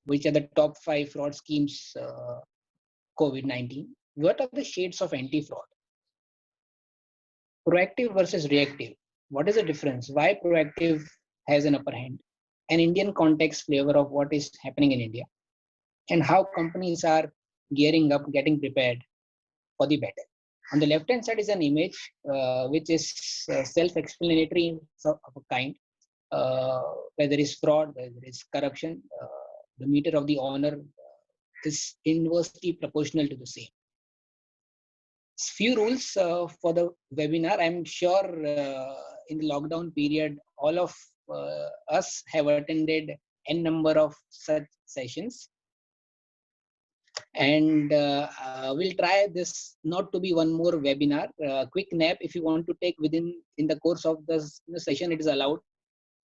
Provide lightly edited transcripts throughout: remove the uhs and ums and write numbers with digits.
which are the top 5 fraud schemes COVID-19. What are the shades of anti-fraud? Proactive versus reactive. What is the difference? Why proactive has an upper hand? An Indian context flavor of what is happening in India and how companies are gearing up, getting prepared for the better. On the left hand side is an image which is self-explanatory of a kind. Where there is fraud, where there is corruption, the meter of the honor is inversely proportional to the same. Few rules for the webinar. I'm sure in the lockdown period, all of us have attended n number of such sessions. And we'll try this not to be one more webinar. Quick nap if you want to take in the course of the session, it is allowed.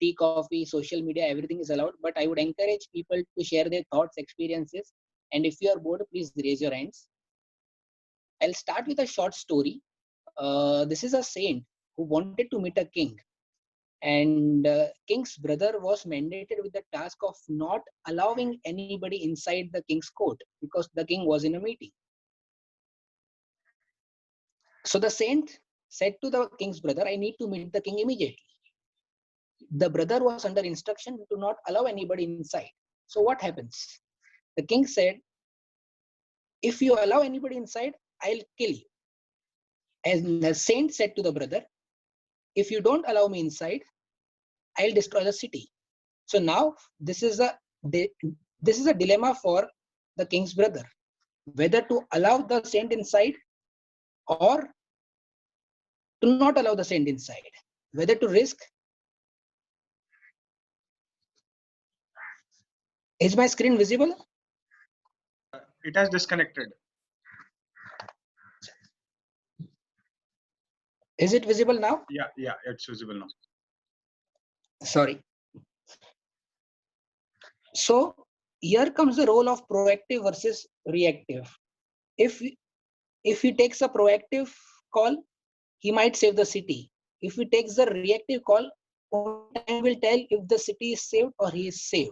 Tea, coffee, social media, everything is allowed. But I would encourage people to share their thoughts, experiences. And if you are bored, please raise your hands. I'll start with a short story. This is a saint who wanted to meet a king. And king's brother was mandated with the task of not allowing anybody inside the king's court because the king was in a meeting. So the saint said to the king's brother, I need to meet the king immediately. The brother was under instruction to not allow anybody inside. So what happens? The king said, if you allow anybody inside, I'll kill you. And the saint said to the brother, if you don't allow me inside, I'll destroy the city. So now this is a dilemma for the king's brother, whether to allow the saint inside or to not allow the saint inside, whether to risk. Is my screen visible? It has disconnected. Is it visible now? Yeah, it's visible now. Sorry. So here comes the role of proactive versus reactive. If he takes a proactive call, he might save the city. If he takes the reactive call, time will tell if the city is saved or he is saved.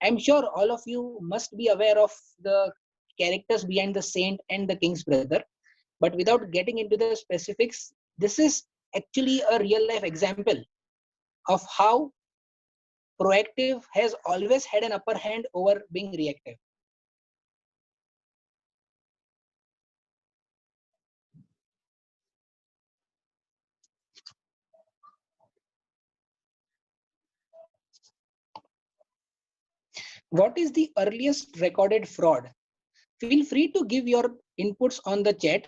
I'm sure all of you must be aware of the characters behind the saint and the king's brother. But without getting into the specifics, this is actually a real life example of how proactive has always had an upper hand over being reactive. What is the earliest recorded fraud? Feel free to give your inputs on the chat.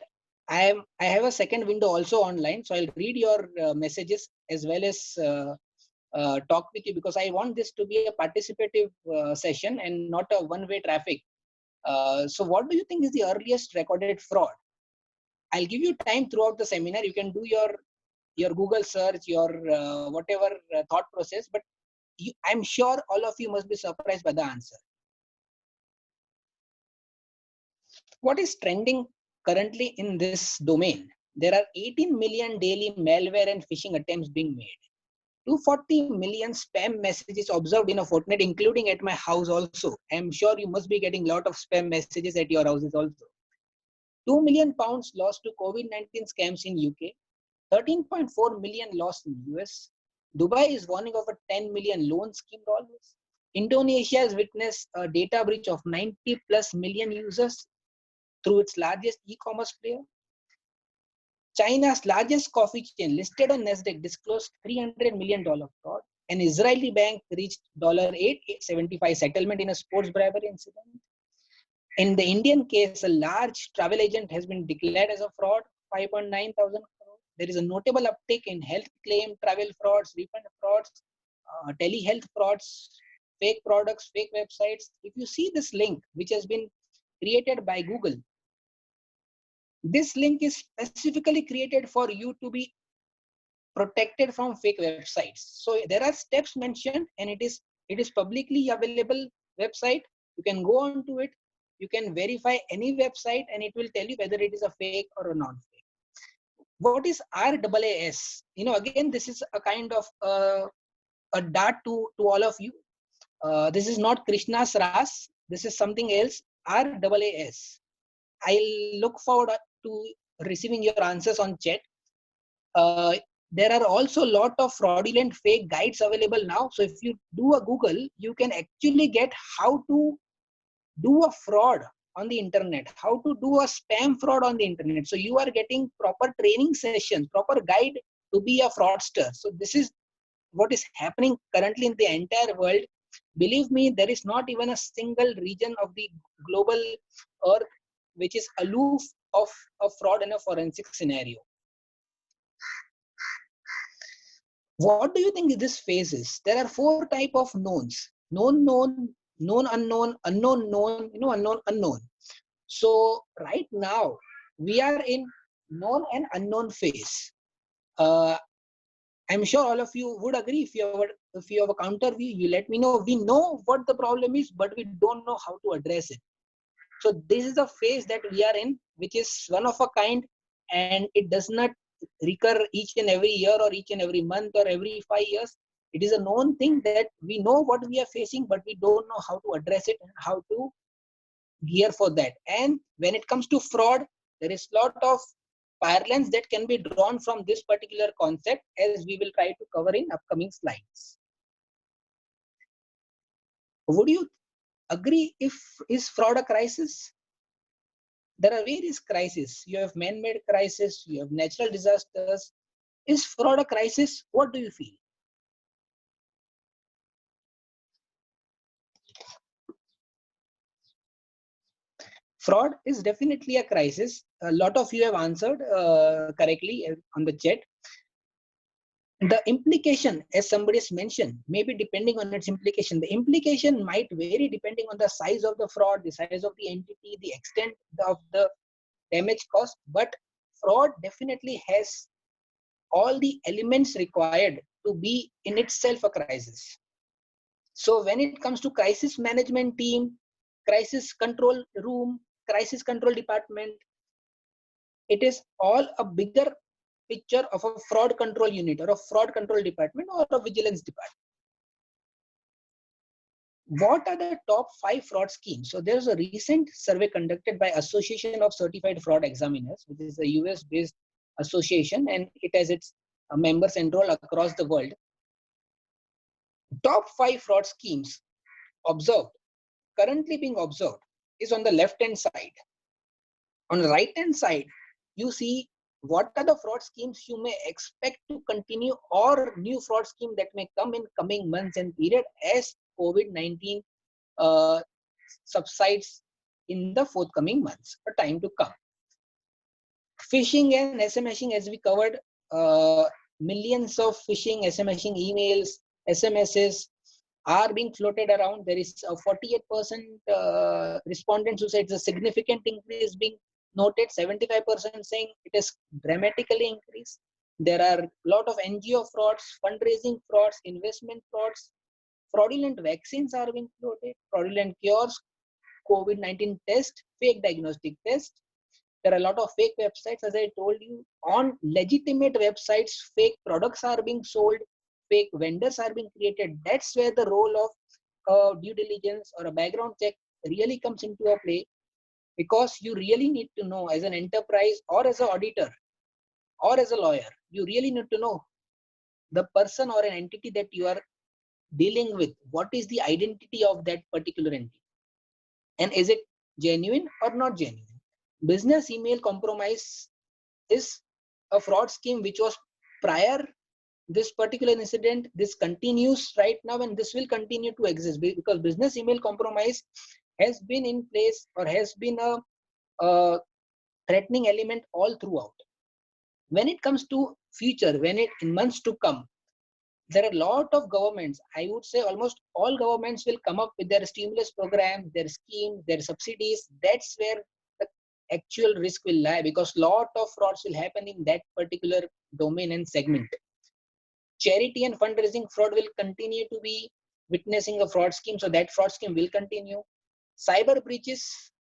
I have a second window also online, so I'll read your messages as well as talk with you, because I want this to be a participative session and not a one-way traffic. So what do you think is the earliest recorded fraud? I'll give you time throughout the seminar. You can do your Google search, your whatever thought process, but I'm sure all of you must be surprised by the answer. What is trending currently in this domain? There are 18 million daily malware and phishing attempts being made. 240 million spam messages observed in a fortnight, including at my house also. I'm sure you must be getting a lot of spam messages at your houses also. 2 million pounds lost to COVID-19 scams in UK. 13.4 million lost in US. Dubai is warning of a 10 million loan scheme dollars. Indonesia has witnessed a data breach of 90+ million users through its largest e-commerce player. China's largest coffee chain listed on Nasdaq disclosed $300 million fraud. An Israeli bank reached $875 settlement in a sports bribery incident. In the Indian case, a large travel agent has been declared as a fraud, 5.9 thousand crore. There is a notable uptick in health claim, travel frauds, refund frauds, telehealth frauds, fake products, fake websites. If you see this link, which has been created by Google, this link is specifically created for you to be protected from fake websites. So there are steps mentioned, and it is publicly available website. You can go on to it. You can verify any website, and it will tell you whether it is a fake or a non-fake. What is RAAS? Again, this is a kind of a dart to all of you. This is not Krishna's Ras. This is something else. RAAS. I'll look forward to receiving your answers on chat. There are also a lot of fraudulent fake guides available now. So if you do a Google, you can actually get how to do a fraud on the internet, how to do a spam fraud on the internet. So you are getting proper training sessions, proper guide to be a fraudster. So this is what is happening currently in the entire world. Believe me, there is not even a single region of the global earth which is aloof of a fraud and a forensic scenario. What do you think this phase is? There are 4 types of knowns: known, known, known, unknown, unknown, known, unknown, unknown. So right now we are in known and unknown phase. I'm sure all of you would agree. If you have a counter view, you let me know. We know what the problem is, but we don't know how to address it. So this is a phase that we are in, which is one of a kind, and it does not recur each and every year or each and every month or every 5 years. It is a known thing that we know what we are facing, but we don't know how to address it and how to gear for that. And when it comes to fraud, there is a lot of parallels that can be drawn from this particular concept, as we will try to cover in upcoming slides. Would you agree if is fraud a crisis? There are various crises. You have man-made crisis, you have natural disasters. Is fraud a crisis? What do you feel? Fraud is definitely a crisis. A lot of you have answered correctly on the chat. The implication, as somebody has mentioned, maybe depending on its implication. The implication might vary depending on the size of the fraud, the size of the entity, the extent of the damage caused. But fraud definitely has all the elements required to be in itself a crisis. So when it comes to crisis management team, crisis control room, crisis control department, it is all a bigger picture of a fraud control unit or a fraud control department or a vigilance department. What are the top 5 fraud schemes? So there's a recent survey conducted by Association of Certified Fraud Examiners, which is a US based association, and it has its members enrolled across the world. Top 5 fraud schemes observed, currently being observed, is on the left hand side. On the right hand side, you see what are the fraud schemes you may expect to continue or new fraud scheme that may come in coming months and period as COVID-19 subsides in the forthcoming months, a time to come. Phishing and SMSing, as we covered, millions of phishing, SMSing emails, SMSs are being floated around. There is a 48% respondents who say it's a significant increase being noted, 75% saying it is dramatically increased. There are a lot of NGO frauds, fundraising frauds, investment frauds, fraudulent vaccines are being floated, fraudulent cures, COVID-19 test, fake diagnostic test. There are a lot of fake websites, as I told you. On legitimate websites, fake products are being sold, fake vendors are being created. That's where the role of due diligence or a background check really comes into a play, because you really need to know, as an enterprise or as an auditor or as a lawyer, you really need to know the person or an entity that you are dealing with. What is the identity of that particular entity? And is it genuine or not genuine? Business email compromise is a fraud scheme which was prior this particular incident. This continues right now, and this will continue to exist because business email compromise has been in place or has been a threatening element all throughout. When it comes to future, in months to come, there are a lot of governments, I would say almost all governments will come up with their stimulus program, their schemes, their subsidies. That's where the actual risk will lie, because a lot of frauds will happen in that particular domain and segment. Charity and fundraising fraud will continue to be witnessing a fraud scheme, so that fraud scheme will continue. Cyber breaches,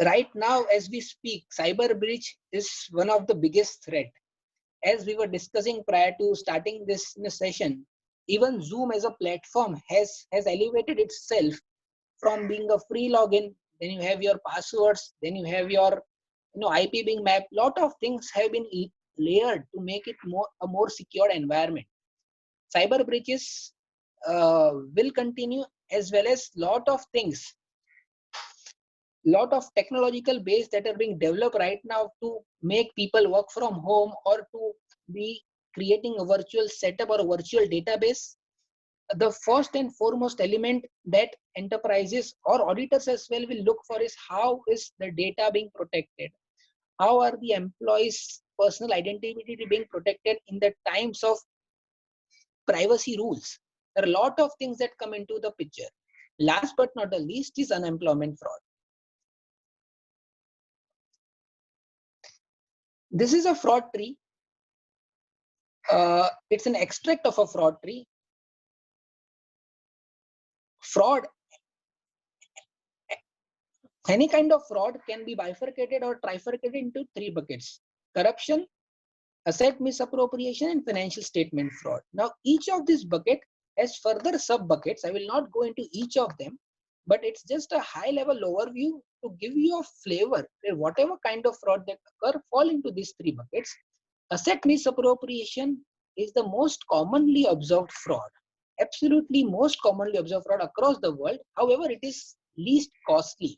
right now as we speak, cyber breach is one of the biggest threat. As we were discussing prior to starting this session, Even Zoom as a platform has elevated itself from being a free login. Then you have your passwords, then you have your IP being mapped. Lot of things have been layered to make it a more secure environment. Cyber breaches will continue, as well as lot of things, lot of technological base that are being developed right now to make people work from home, or to be creating a virtual setup or a virtual database. The first and foremost element that enterprises or auditors as well will look for is how is the data being protected? How are the employees' personal identity being protected in the times of privacy rules? There are a lot of things that come into the picture. Last but not the least is unemployment fraud. This is a fraud tree. It's an extract of a fraud tree. Fraud, any kind of fraud can be bifurcated or trifurcated into three buckets: corruption, asset misappropriation, and financial statement fraud. Now, each of these bucket has further sub buckets. I will not go into each of them, but it's just a high level overview to give you a flavor where whatever kind of fraud that occur fall into these three buckets. Asset misappropriation is the most commonly observed fraud, absolutely most commonly observed fraud across the world. However, it is least costly.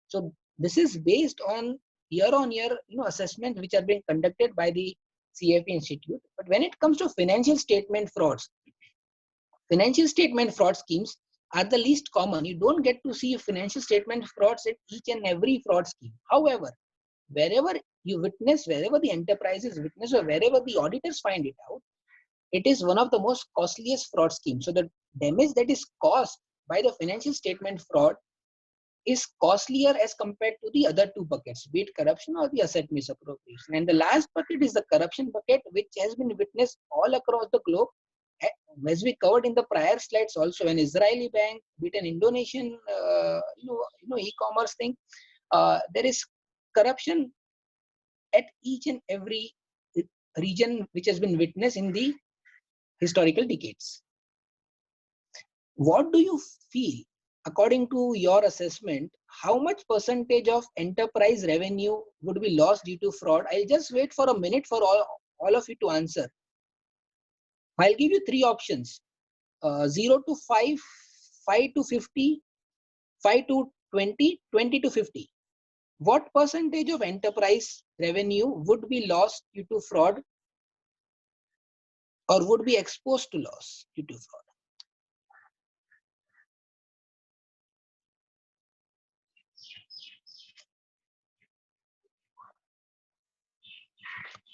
So this is based on year-on-year assessment which are being conducted by the CFP Institute. But when it comes to financial statement frauds, financial statement fraud schemes are the least common. You don't get to see financial statement frauds at each and every fraud scheme. However, wherever you witness, wherever the enterprises witness, or wherever the auditors find it out, it is one of the most costliest fraud schemes. So the damage that is caused by the financial statement fraud is costlier as compared to the other two buckets, be it corruption or the asset misappropriation. And the last bucket is the corruption bucket, which has been witnessed all across the globe. As we covered in the prior slides also, an Israeli bank, be it an Indonesian e-commerce thing, there is corruption at each and every region which has been witnessed in the historical decades. What do you feel, according to your assessment, how much percentage of enterprise revenue would be lost due to fraud? I'll just wait for a minute for all of you to answer. I'll give you three options: 0 to 5, 5 to 50, 5 to 20, 20 to 50. What percentage of enterprise revenue would be lost due to fraud, or would be exposed to loss due to fraud?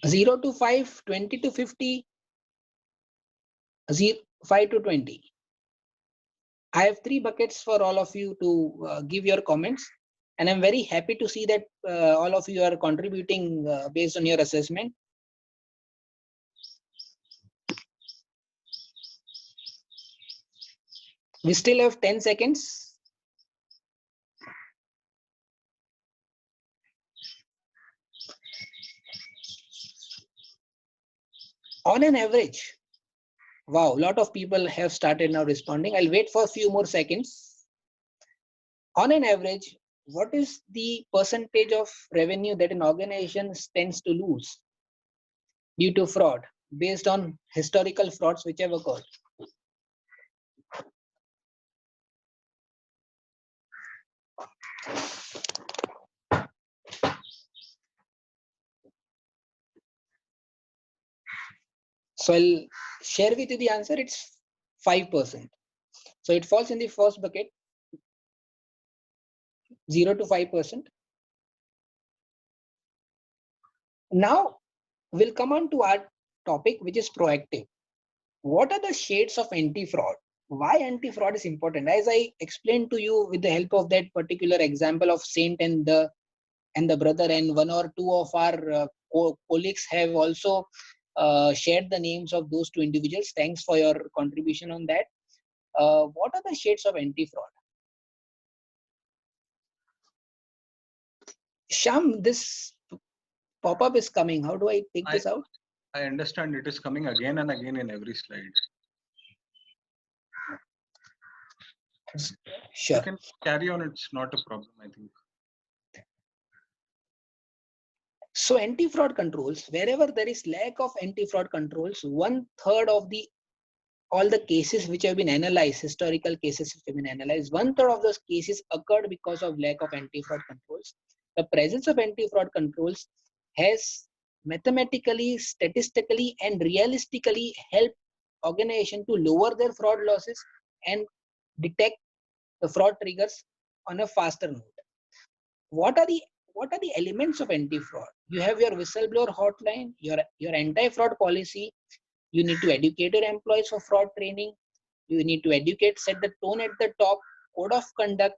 0 to 5, 20 to 50, 5 to 20. I have three buckets for all of you to give your comments, and I'm very happy to see that all of you are contributing based on your assessment. We still have 10 seconds. On an average, wow, a lot of people have started now responding. I'll wait for a few more seconds. On an average, what is the percentage of revenue that an organization tends to lose due to fraud based on historical frauds which have occurred? So I'll share with you the answer. It's 5%. So it falls in the first bucket, 0 to 5%. Now we'll come on to our topic, which is proactive. What are the shades of anti-fraud? Why anti-fraud is important? As I explained to you with the help of that particular example of saint and the brother, and one or two of our colleagues have also shared the names of those two individuals. Thanks for your contribution on that. What are the shades of anti-fraud? Sham, this pop-up is coming. How do I take this out? I understand it is coming again and again in every slide. Sure. You can carry on. It's not a problem, I think. So anti-fraud controls, wherever there is lack of anti-fraud controls, 1/3 of the all the cases which have been analyzed, historical cases which have been analyzed, 1/3 of those cases occurred because of lack of anti-fraud controls. The presence of anti-fraud controls has mathematically, statistically, and realistically helped organization to lower their fraud losses and detect the fraud triggers on a faster note. What are the elements of anti-fraud? You have your whistleblower hotline, your anti-fraud policy. You need to educate your employees for fraud training. You need to educate, set the tone at the top, code of conduct,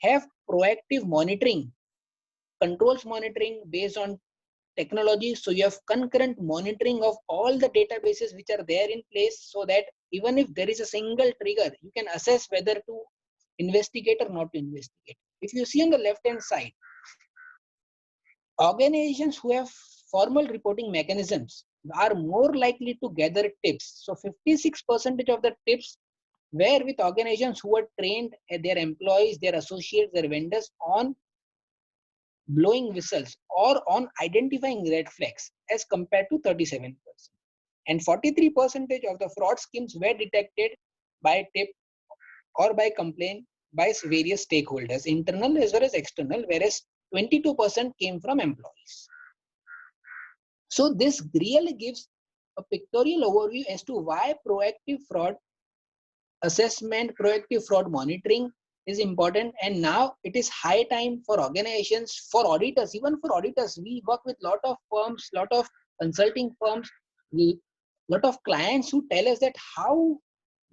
have proactive monitoring, controls monitoring based on technology. So you have concurrent monitoring of all the databases which are there in place, so that even if there is a single trigger, you can assess whether to investigate or not to investigate. If you see on the left hand side, organizations who have formal reporting mechanisms are more likely to gather tips. So 56% of the tips were with organizations who were trained their employees, their associates, their vendors on blowing whistles or on identifying red flags as compared to 37%. And 43% of the fraud schemes were detected by tip or by complaint by various stakeholders, internal as well as external, whereas 22% came from employees. So this really gives a pictorial overview as to why proactive fraud assessment, proactive fraud monitoring is important. And now it is high time for organizations, for auditors, even for auditors. We work with lot of firms, lot of consulting firms, lot of clients who tell us that how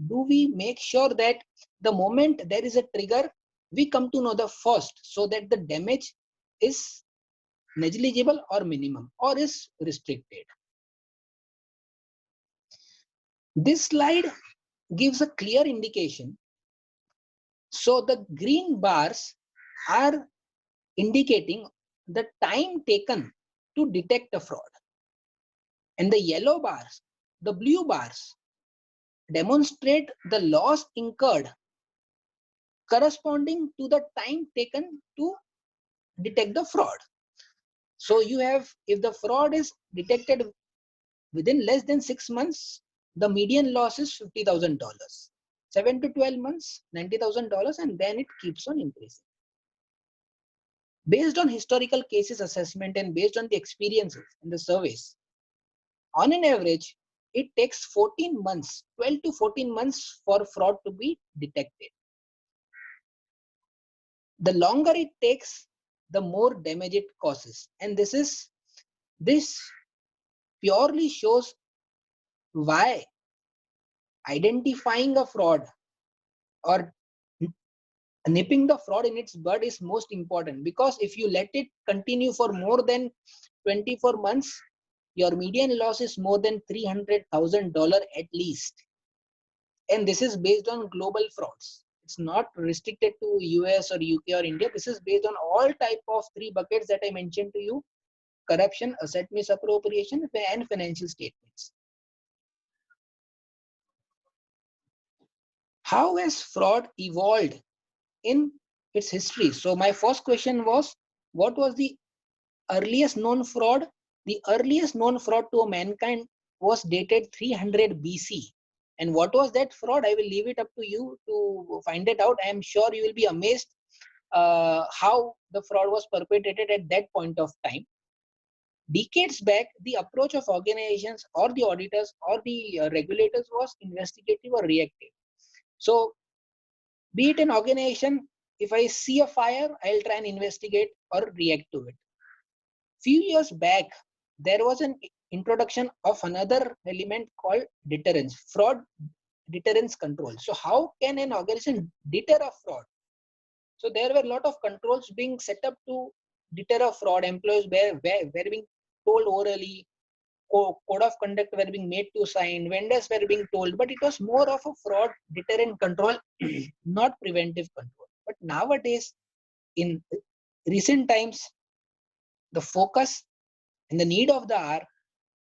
do we make sure that the moment there is a trigger, we come to know the first, so that the damage is negligible or minimum or is restricted. This slide gives a clear indication. So the green bars are indicating the time taken to detect a fraud, and the yellow bars, the blue bars, demonstrate the loss incurred corresponding to the time taken to detect the fraud. So you have, if the fraud is detected within less than 6 months, the median loss is $50,000. 7 to 12 months, $90,000, and then it keeps on increasing. Based on historical cases assessment and based on the experiences in the surveys, on an average, it takes 14 months, 12 to 14 months for fraud to be detected. The longer it takes, the more damage it causes. And this purely shows why identifying a fraud or nipping the fraud in its bud is most important. Because if you let it continue for more than 24 months, your median loss is more than $300,000 at least. And this is based on global frauds. It's not restricted to US or UK or India. This is based on all type of 3 buckets that I mentioned to you: corruption, asset misappropriation, and financial statements. How has fraud evolved in its history? So my first question was, what was the earliest known fraud? The earliest known fraud to mankind was dated 300 BC. And what was that fraud? I will leave it up to you to find it out. I am sure you will be amazed how the fraud was perpetrated at that point of time. Decades back, the approach of organizations or the auditors or the regulators was investigative or reactive. So be it an organization, if I see a fire, I'll try and investigate or react to it. Few years back, there was an introduction of another element called deterrence, fraud deterrence control. So how can an organization deter a fraud? So there were a lot of controls being set up to deter a fraud. Employees were being told orally, code of conduct were being made to sign, vendors were being told, but it was more of a fraud deterrent control, not preventive control. But nowadays, in recent times, the focus and the need of the hour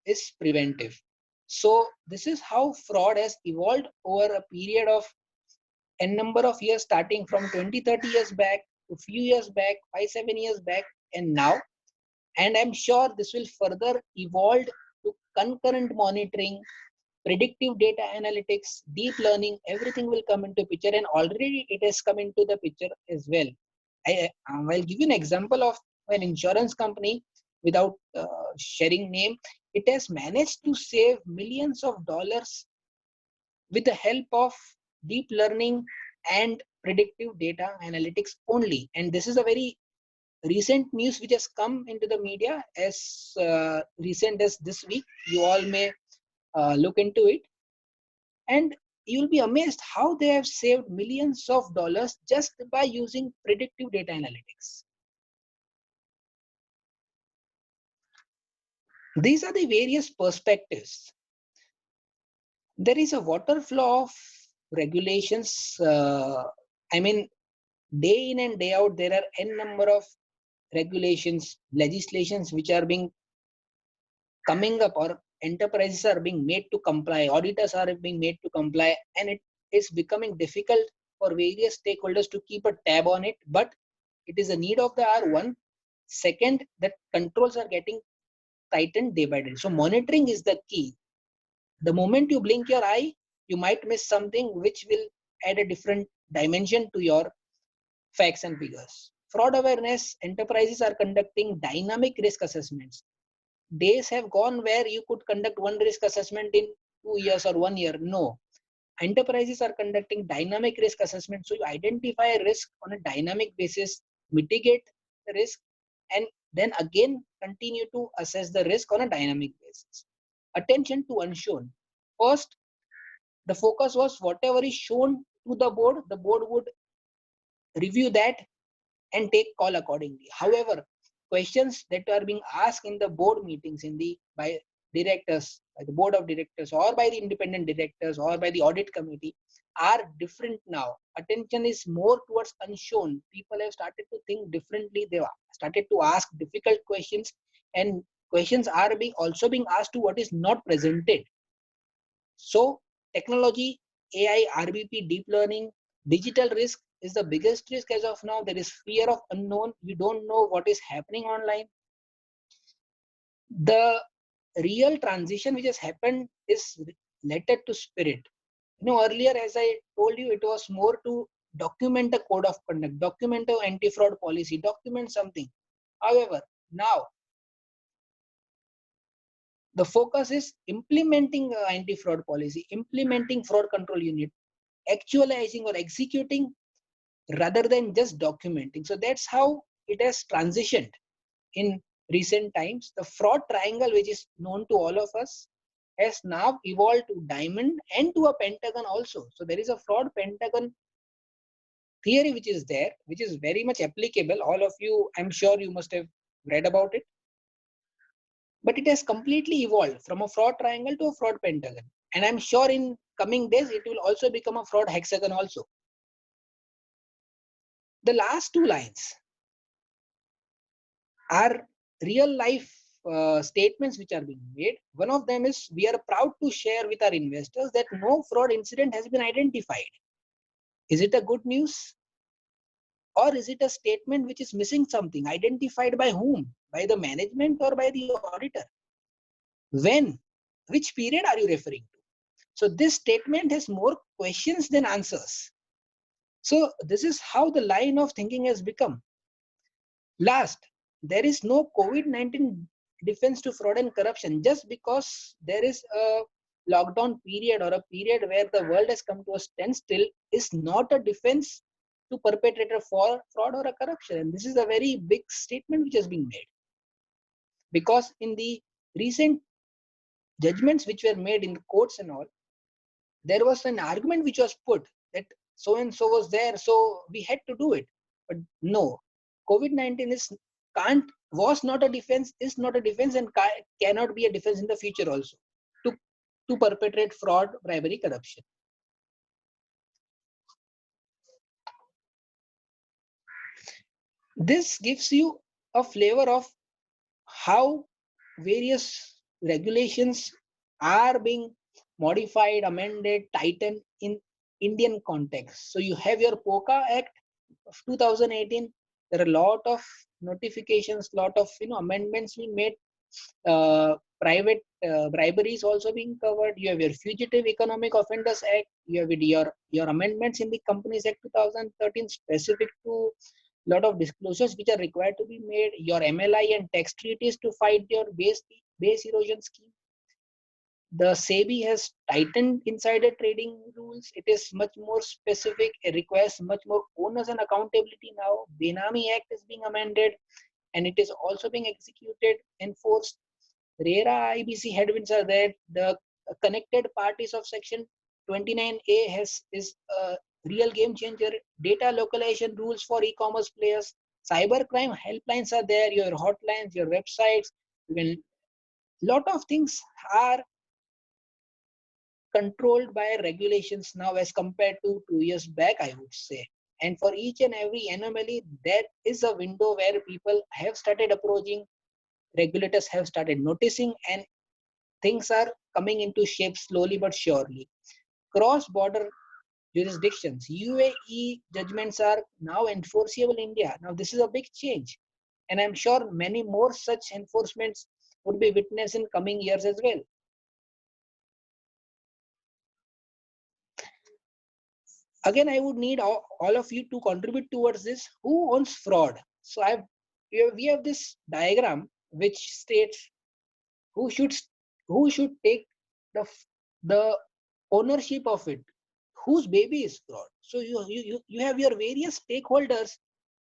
is preventive. So this is how fraud has evolved over a period of n number of years, starting from 20-30 years back to few years back, 5-7 years back, and now. And I'm sure this will further evolve to concurrent monitoring, predictive data analytics, deep learning. Everything will come into picture, and already it has come into the picture as well. I'll give you an example of an insurance company without sharing name. It has managed to save millions of dollars with the help of deep learning and predictive data analytics only. And this is a very recent news which has come into the media as recent as this week. You all may look into it, and you'll be amazed how they have saved millions of dollars just by using predictive data analytics. These are the various perspectives. There is a water flow of regulations. I mean, day in and day out, there are n number of regulations, legislations which are being coming up, or enterprises are being made to comply, auditors are being made to comply, and it is becoming difficult for various stakeholders to keep a tab on it. But it is a need of the hour. One, second, that controls are getting tightened day by day. So monitoring is the key. The moment you blink your eye, you might miss something which will add a different dimension to your facts and figures. Fraud awareness, enterprises are conducting dynamic risk assessments. Days have gone where you could conduct one risk assessment in 2 years or 1 year. No. Enterprises are conducting dynamic risk assessment. So you identify a risk on a dynamic basis, mitigate the risk, and then again continue to assess the risk on a dynamic basis. Attention to unshown. First, the focus was whatever is shown to the board would review that and take call accordingly. However, questions that are being asked in the board meetings by directors, by the board of directors, or by the independent directors, or by the audit committee are different now. Attention is more towards unshown. People have started to think differently. They have started to ask difficult questions, and questions are also being asked to what is not presented. So technology, AI, RBP, deep learning, digital risk is the biggest risk as of now. There is fear of unknown. We don't know what is happening online. The real transition which has happened is letter to spirit. Earlier, as I told you, it was more to document a code of conduct, document an anti-fraud policy, document something. However, now the focus is implementing anti-fraud policy, implementing fraud control unit, actualizing or executing rather than just documenting. So that's how it has transitioned in recent times. The fraud triangle, which is known to all of us, has now evolved to diamond and to a pentagon also. So there is a fraud pentagon theory which is there, which is very much applicable. All of you, I'm sure you must have read about it. But it has completely evolved from a fraud triangle to a fraud pentagon. And I'm sure in coming days, it will also become a fraud hexagon also. The last two lines are real life statements which are being made. One of them is, we are proud to share with our investors that no fraud incident has been identified. Is it a good news? Or is it a statement which is missing something? Identified by whom? By the management or by the auditor? When? Which period are you referring to? So this statement has more questions than answers. So this is how the line of thinking has become. Last, there is no COVID-19 defense to fraud and corruption. Just because there is a lockdown period or a period where the world has come to a standstill is not a defense to perpetrate a fraud or a corruption. And this is a very big statement which has been made. Because in the recent judgments which were made in the courts and all, there was an argument which was put that so and so was there, so we had to do it. But no, COVID-19 was not a defense, is not a defense, and cannot be a defense in the future also to perpetrate fraud, bribery, corruption. This gives you a flavor of how various regulations are being modified, amended, tightened in Indian context. So you have your POCA Act of 2018. There are a lot of notifications, lot of amendments being made. Private briberies also being covered. You have your Fugitive Economic Offenders Act. You have your amendments in the Companies Act 2013 specific to lot of disclosures which are required to be made. Your MLI and tax treaties to fight your base erosion scheme. The SEBI has tightened insider trading rules. It is much more specific. It requires much more onus and accountability now. Benami Act is being amended and it is also being executed, enforced. RERA IBC headwinds are there. The connected parties of Section 29A is a real game changer. Data localization rules for e-commerce players. Cybercrime helplines are there. Your hotlines, your websites. Lot of things are controlled by regulations now as compared to 2 years back, I would say. And for each and every anomaly, there is a window where people have started approaching, regulators have started noticing, and things are coming into shape slowly but surely. Cross-border jurisdictions, UAE judgments are now enforceable in India. Now this is a big change. And I'm sure many more such enforcements would be witnessed in coming years as well. Again, I would need all of you to contribute towards this. Who owns fraud? So we have this diagram which states who should take the ownership of it, whose baby is fraud. So you have your various stakeholders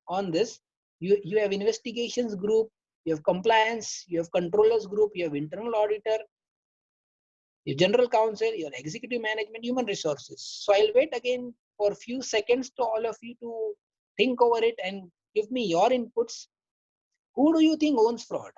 on this. You have investigations group, you have compliance, you have controllers group, you have internal auditor, your general counsel, your executive management, human resources. So I'll wait again for a few seconds to all of you to think over it and give me your inputs. Who do you think owns fraud?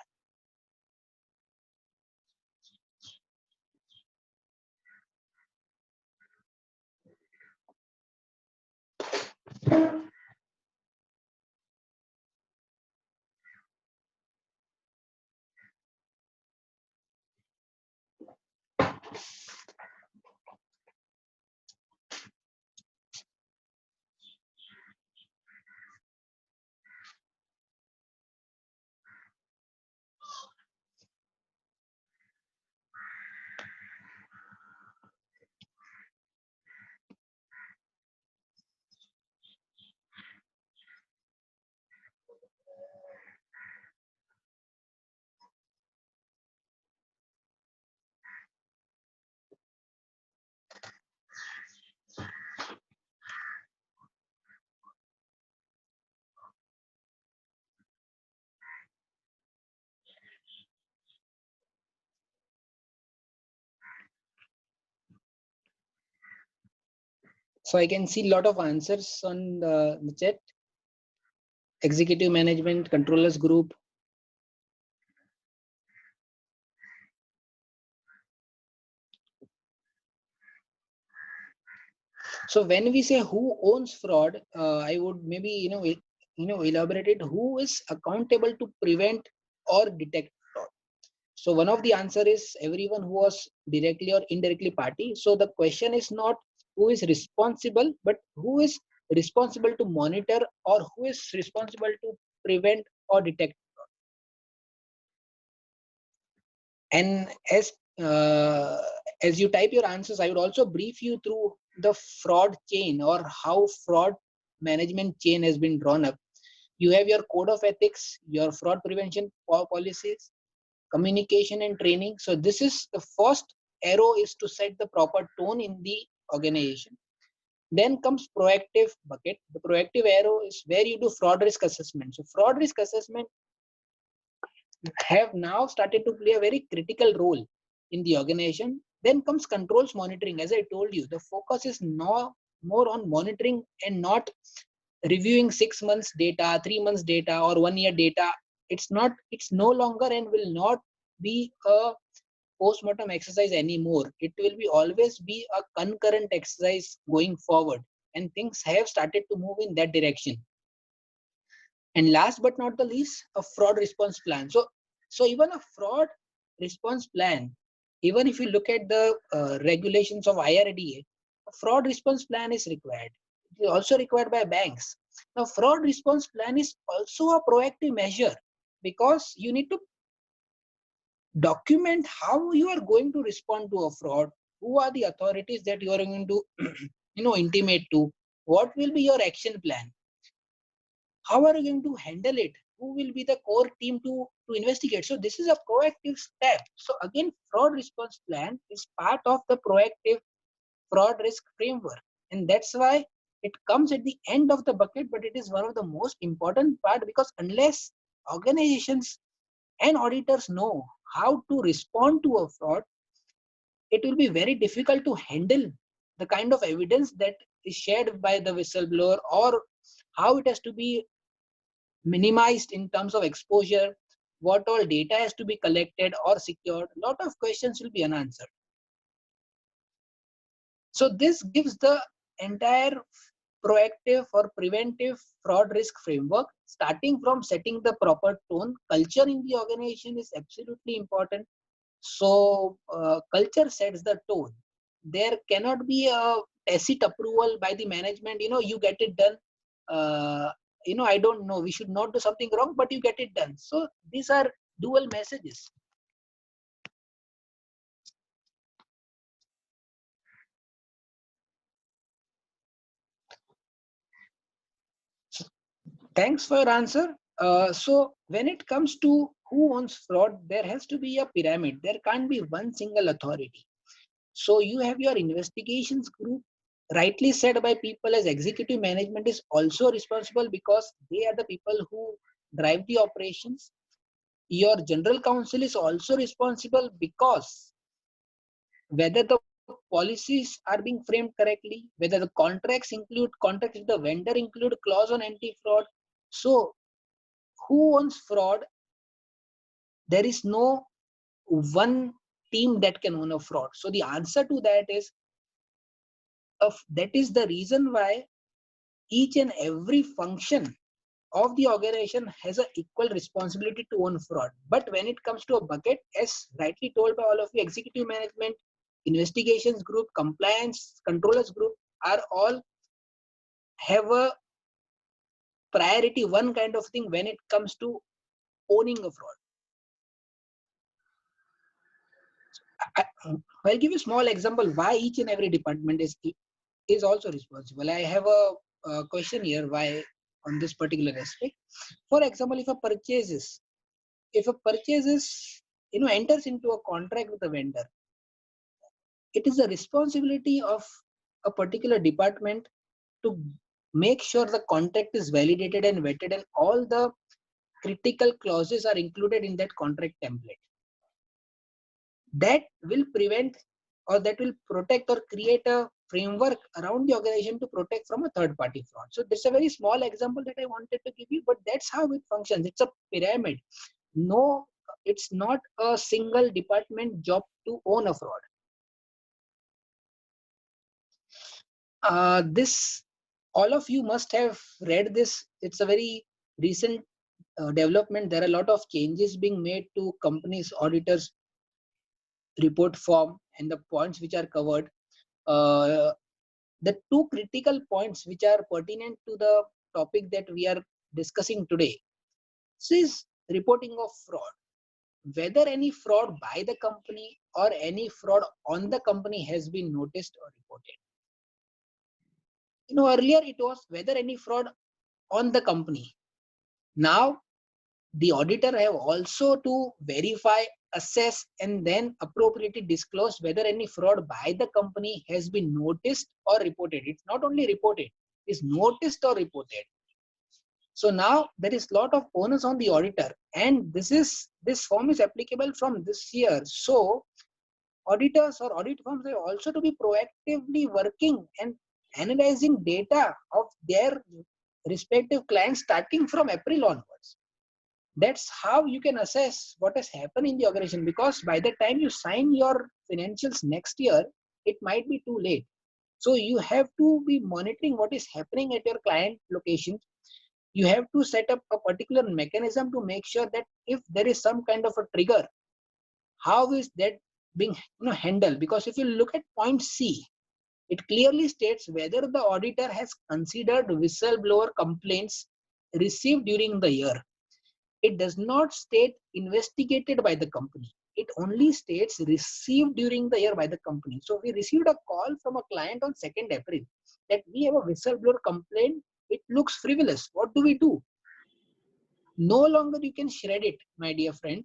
So I can see a lot of answers on the chat. Executive management, controllers group. So when we say who owns fraud, I would maybe elaborate it. Who is accountable to prevent or detect fraud? So one of the answer is everyone who was directly or indirectly party. So the question is not who is responsible, but who is responsible to monitor or who is responsible to prevent or detect. And as you type your answers, I would also brief you through the fraud chain or how fraud management chain has been drawn up. You have your code of ethics, your fraud prevention policies, communication and training. So this is the first arrow is to set the proper tone in the organization. Then comes proactive bucket. The proactive arrow is where you do fraud risk assessment. So fraud risk assessment have now started to play a very critical role in the organization. Then comes controls monitoring. As I told you, the focus is now more on monitoring and not reviewing 6 months data, 3 months data, or 1 year data. It's no longer and will not be a post-mortem exercise anymore. It will be always be a concurrent exercise going forward, and things have started to move in that direction. And last but not the least, a fraud response plan. So even a fraud response plan, even if you look at the regulations of IRDA, a fraud response plan is required. It is also required by banks. Now, fraud response plan is also a proactive measure because you need to document how you are going to respond to a fraud, who are the authorities that you are going to intimate to, what will be your action plan, how are you going to handle it, who will be the core team to investigate. So this is a proactive step. So again, fraud response plan is part of the proactive fraud risk framework, and that's why it comes at the end of the bucket, but it is one of the most important part, because unless organizations and auditors know how to respond to a fraud, it will be very difficult to handle the kind of evidence that is shared by the whistleblower, or how it has to be minimized in terms of exposure, what all data has to be collected or secured. A lot of questions will be unanswered. So this gives the entire proactive or preventive fraud risk framework, starting from setting the proper tone. Culture in the organization is absolutely important. So culture sets the tone. There cannot be a tacit approval by the management. You get it done. I don't know, we should not do something wrong, but you get it done. So these are dual messages. Thanks for your answer. So when it comes to who owns fraud, there has to be a pyramid. There can't be one single authority. So you have your investigations group, rightly said by people as executive management is also responsible because they are the people who drive the operations. Your general counsel is also responsible because whether the policies are being framed correctly, whether the contracts with the vendor include clause on anti-fraud. So who owns fraud? There is no one team that can own a fraud. So the answer to that is, that is the reason why each and every function of the organization has an equal responsibility to own fraud. But when it comes to a bucket, as rightly told by all of you, executive management, investigations group, compliance controllers group are all have a priority one kind of thing when it comes to owning a fraud. I'll give you a small example why each and every department is also responsible. I have a question here why on this particular aspect. For example, if a purchase enters into a contract with a vendor, it is the responsibility of a particular department to make sure the contract is validated and vetted and all the critical clauses are included in that contract template. That will prevent, or that will protect or create a framework around the organization to protect from a third party fraud. So this is a very small example that I wanted to give you, but that's how it functions. It's a pyramid. No, it's not a single department job to own a fraud. This, all of you must have read this. It's a very recent development. There are a lot of changes being made to companies auditors report form and the points which are covered. The two critical points which are pertinent to the topic that we are discussing today. This is reporting of fraud. Whether any fraud by the company or any fraud on the company has been noticed or reported. Earlier it was whether any fraud on the company. Now the auditor have also to verify, assess, and then appropriately disclose whether any fraud by the company has been noticed or reported. It's not only reported, it's noticed or reported. So now there is a lot of onus on the auditor, and this form is applicable from this year. So auditors or audit firms are also to be proactively working and analyzing data of their respective clients starting from April onwards. That's how you can assess what has happened in the organization, because by the time you sign your financials next year, it might be too late. So you have to be monitoring what is happening at your client location. You have to set up a particular mechanism to make sure that if there is some kind of a trigger, how is that being handled? Because if you look at point C, It clearly states whether the auditor has considered whistleblower complaints received during the year. It does not state investigated by the company. It only states received during the year by the company. So we received a call from a client on 2nd April that we have a whistleblower complaint. It looks frivolous. What do we do? No longer you can shred it, my dear friend.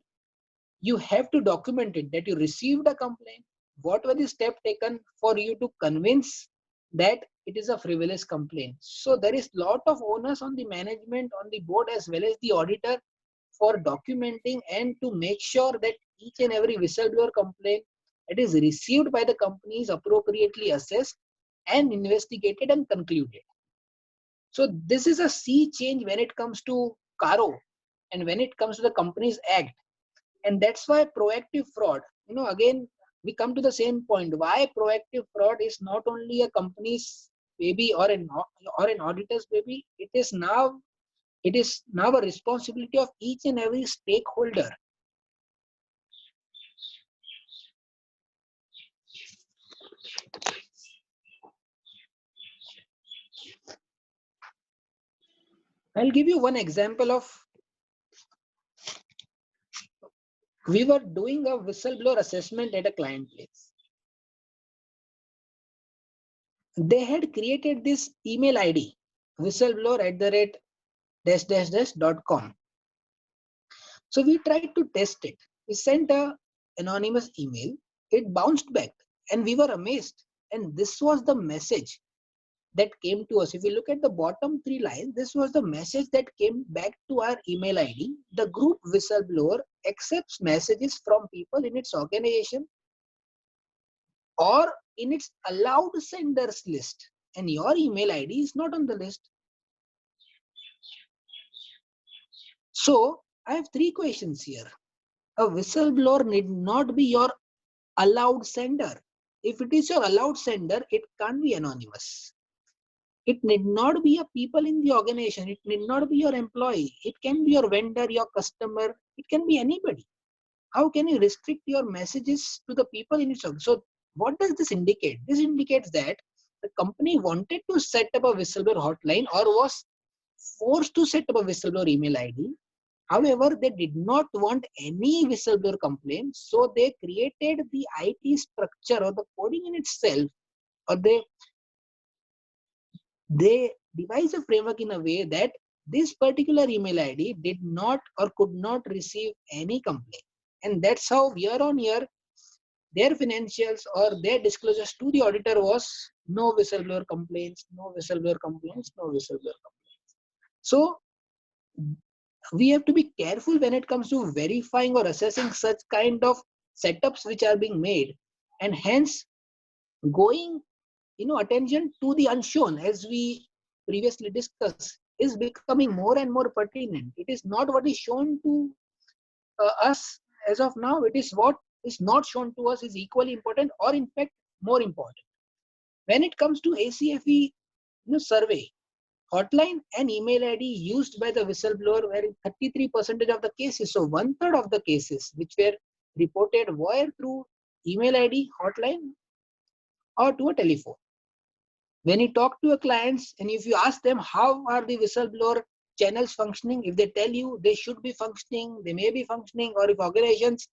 You have to document it that you received a complaint. What were the steps taken for you to convince that it is a frivolous complaint? So there is lot of onus on the management, on the board, as well as the auditor for documenting and to make sure that each and every whistleblower complaint that is received by the company is appropriately assessed and investigated and concluded. So this is a sea change when it comes to Caro and when it comes to the Companies Act. And that's why proactive fraud, again, we come to the same point. Why proactive fraud is not only a company's baby or an auditor's baby. It is now a responsibility of each and every stakeholder. I'll give you one example of, we were doing a whistleblower assessment at a client place. They had created this email ID, whistleblower@dash-dash-dash.com. So we tried to test it. We sent a anonymous email. It bounced back and we were amazed. And this was the message that came to us. If you look at the bottom 3 lines, this was the message that came back to our email ID. The group whistleblower accepts messages from people in its organization or in its allowed senders list, and your email ID is not on the list. So I have 3 questions here. A whistleblower need not be your allowed sender. If it is your allowed sender, it can't be anonymous. It need not be a people in the organization. It need not be your employee. It can be your vendor, your customer. It can be anybody. How can you restrict your messages to the people in its organization? So what does this indicate? This indicates that the company wanted to set up a whistleblower hotline or was forced to set up a whistleblower email ID. However, they did not want any whistleblower complaints, so they created the IT structure or the coding in itself, or they devised a framework in a way that this particular email ID did not or could not receive any complaint. And that's how year on year their financials or their disclosures to the auditor was no whistleblower complaints, no whistleblower complaints, no whistleblower complaints. So we have to be careful when it comes to verifying or assessing such kind of setups which are being made, and hence going attention to the unshown, as we previously discussed, is becoming more and more pertinent. It is not what is shown to us as of now. It is what is not shown to us is equally important, or in fact more important. When it comes to ACFE survey, hotline and email ID used by the whistleblower were in 33% of the cases. So 1/3 of the cases which were reported were through email ID, hotline, or to a telephone. When you talk to your clients and if you ask them how are the whistleblower channels functioning, if they tell you they should be functioning, they may be functioning, or if organizations,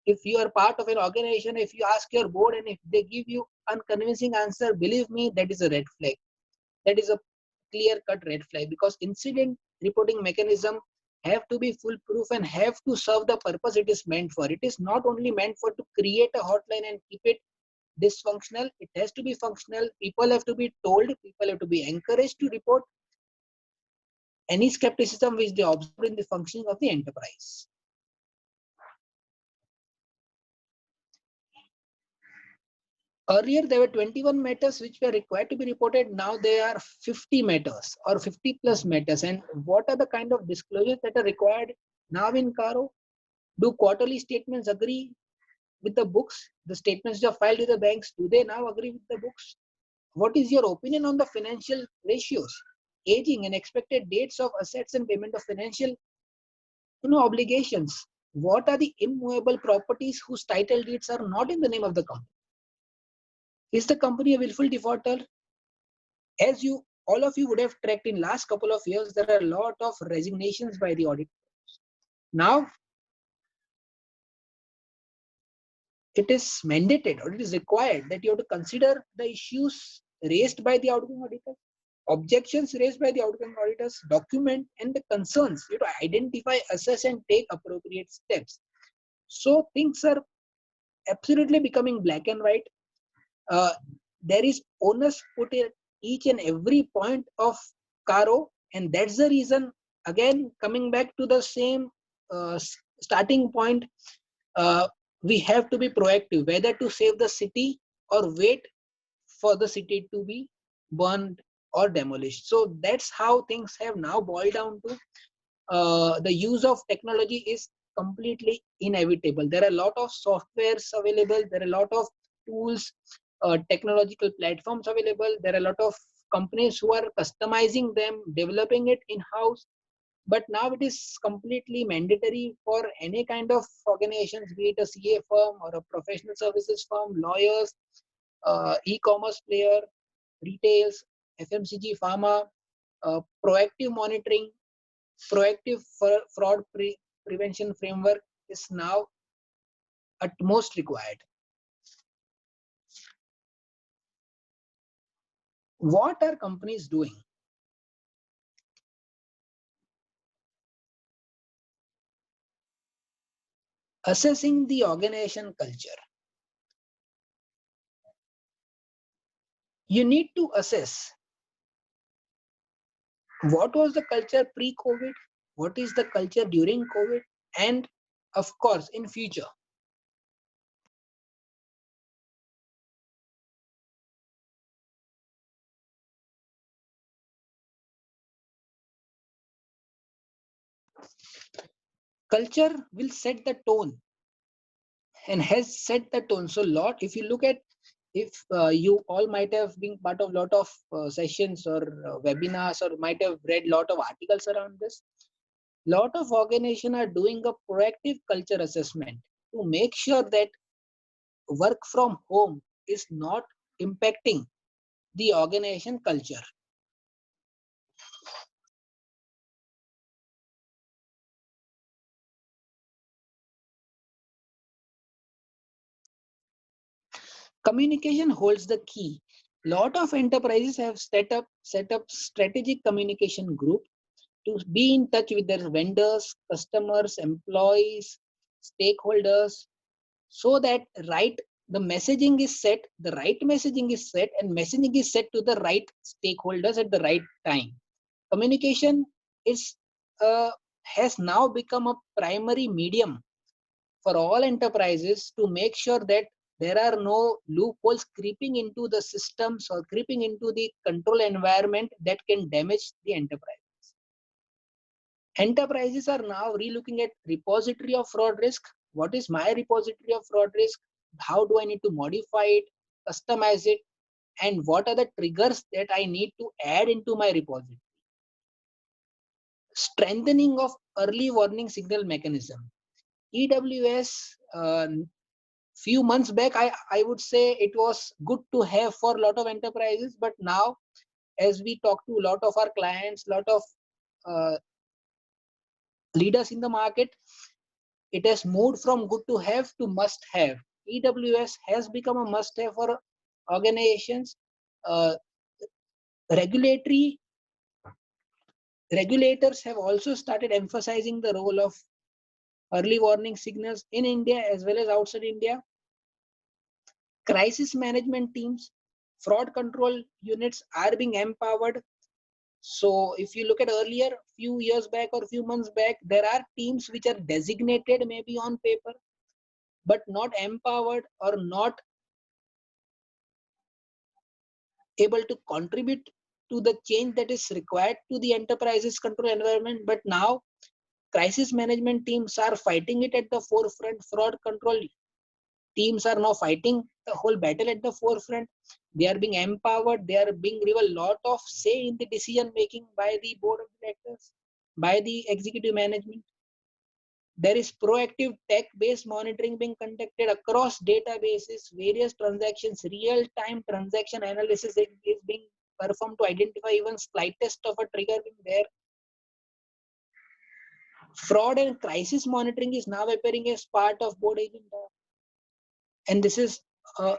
if you are part of an organization, if you ask your board and if they give you unconvincing answer, believe me, that is a red flag. That is a clear-cut red flag, because incident reporting mechanism have to be foolproof and have to serve the purpose it is meant for. It is not only meant for to create a hotline and keep it dysfunctional. It has to be functional. People have to be told, people have to be encouraged to report any skepticism which they observe in the functioning of the enterprise. Earlier, there were 21 matters which were required to be reported. Now there are 50 matters or 50 plus matters. And what are the kind of disclosures that are required now in Caro? Do quarterly statements agree with the books? The statements which are filed with the banks, do they now agree with the books? What is your opinion on the financial ratios, aging and expected dates of assets and payment of financial obligations? What are the immovable properties whose title deeds are not in the name of the company? Is the company a willful defaulter? As you all of you would have tracked in last couple of years, there are a lot of resignations by the audit. Now it is mandated or it is required that you have to consider the issues raised by the outgoing auditors, objections raised by the outgoing auditors, document and the concerns. You have to identify, assess and take appropriate steps. So things are absolutely becoming black and white. There is onus put at each and every point of Caro, and that's the reason, again coming back to the same starting point, we have to be proactive, whether to save the city or wait for the city to be burned or demolished. So that's how things have now boiled down to. The use of technology is completely inevitable. There are a lot of softwares available, there are a lot of tools, technological platforms available, there are a lot of companies who are customizing them, developing it in-house. But now it is completely mandatory for any kind of organizations, be it a CA firm or a professional services firm, lawyers, e-commerce player, retails, FMCG, pharma, proactive monitoring, proactive fraud prevention framework is now at most required. What are companies doing? Assessing the organization culture. You need to assess what was the culture pre-COVID, what is the culture during COVID, and of course in future. Culture will set the tone and has set the tone. So lot, if you look at, if you all might have been part of lot of sessions or webinars or might have read lot of articles around this, lot of organizations are doing a proactive culture assessment to make sure that work from home is not impacting the organization culture. Communication holds the key. Lot of enterprises have set up strategic communication group to be in touch with their vendors, customers, employees, stakeholders, so that the messaging is set, the right messaging is set, and messaging is set to the right stakeholders at the right time. Communication is has now become a primary medium for all enterprises to make sure that there are no loopholes creeping into the systems or creeping into the control environment that can damage the enterprise. Enterprises are now relooking at repository of fraud risk. What is my repository of fraud risk? How do I need to modify it, customize it, and what are the triggers that I need to add into my repository? Strengthening of early warning signal mechanism. EWS, few months back, I would say it was good to have for a lot of enterprises, but now as we talk to a lot of our clients, lot of leaders in the market, it has moved from good to have to must have. EWS has become a must have for organizations. Regulators have also started emphasizing the role of early warning signals in India as well as outside India. Crisis management teams, fraud control units are being empowered. So if you look at earlier, few years back or few months back, there are teams which are designated maybe on paper, but not empowered or not able to contribute to the change that is required to the enterprise's control environment. But now crisis management teams are fighting it at the forefront. Fraud control teams are now fighting the whole battle at the forefront. They are being empowered. They are being given a lot of say in the decision making by the board of directors, by the executive management. There is proactive tech-based monitoring being conducted across databases, various transactions, real-time transaction analysis is being performed to identify even slightest of a trigger being there. Fraud and crisis monitoring is now appearing as part of board agenda. And this is a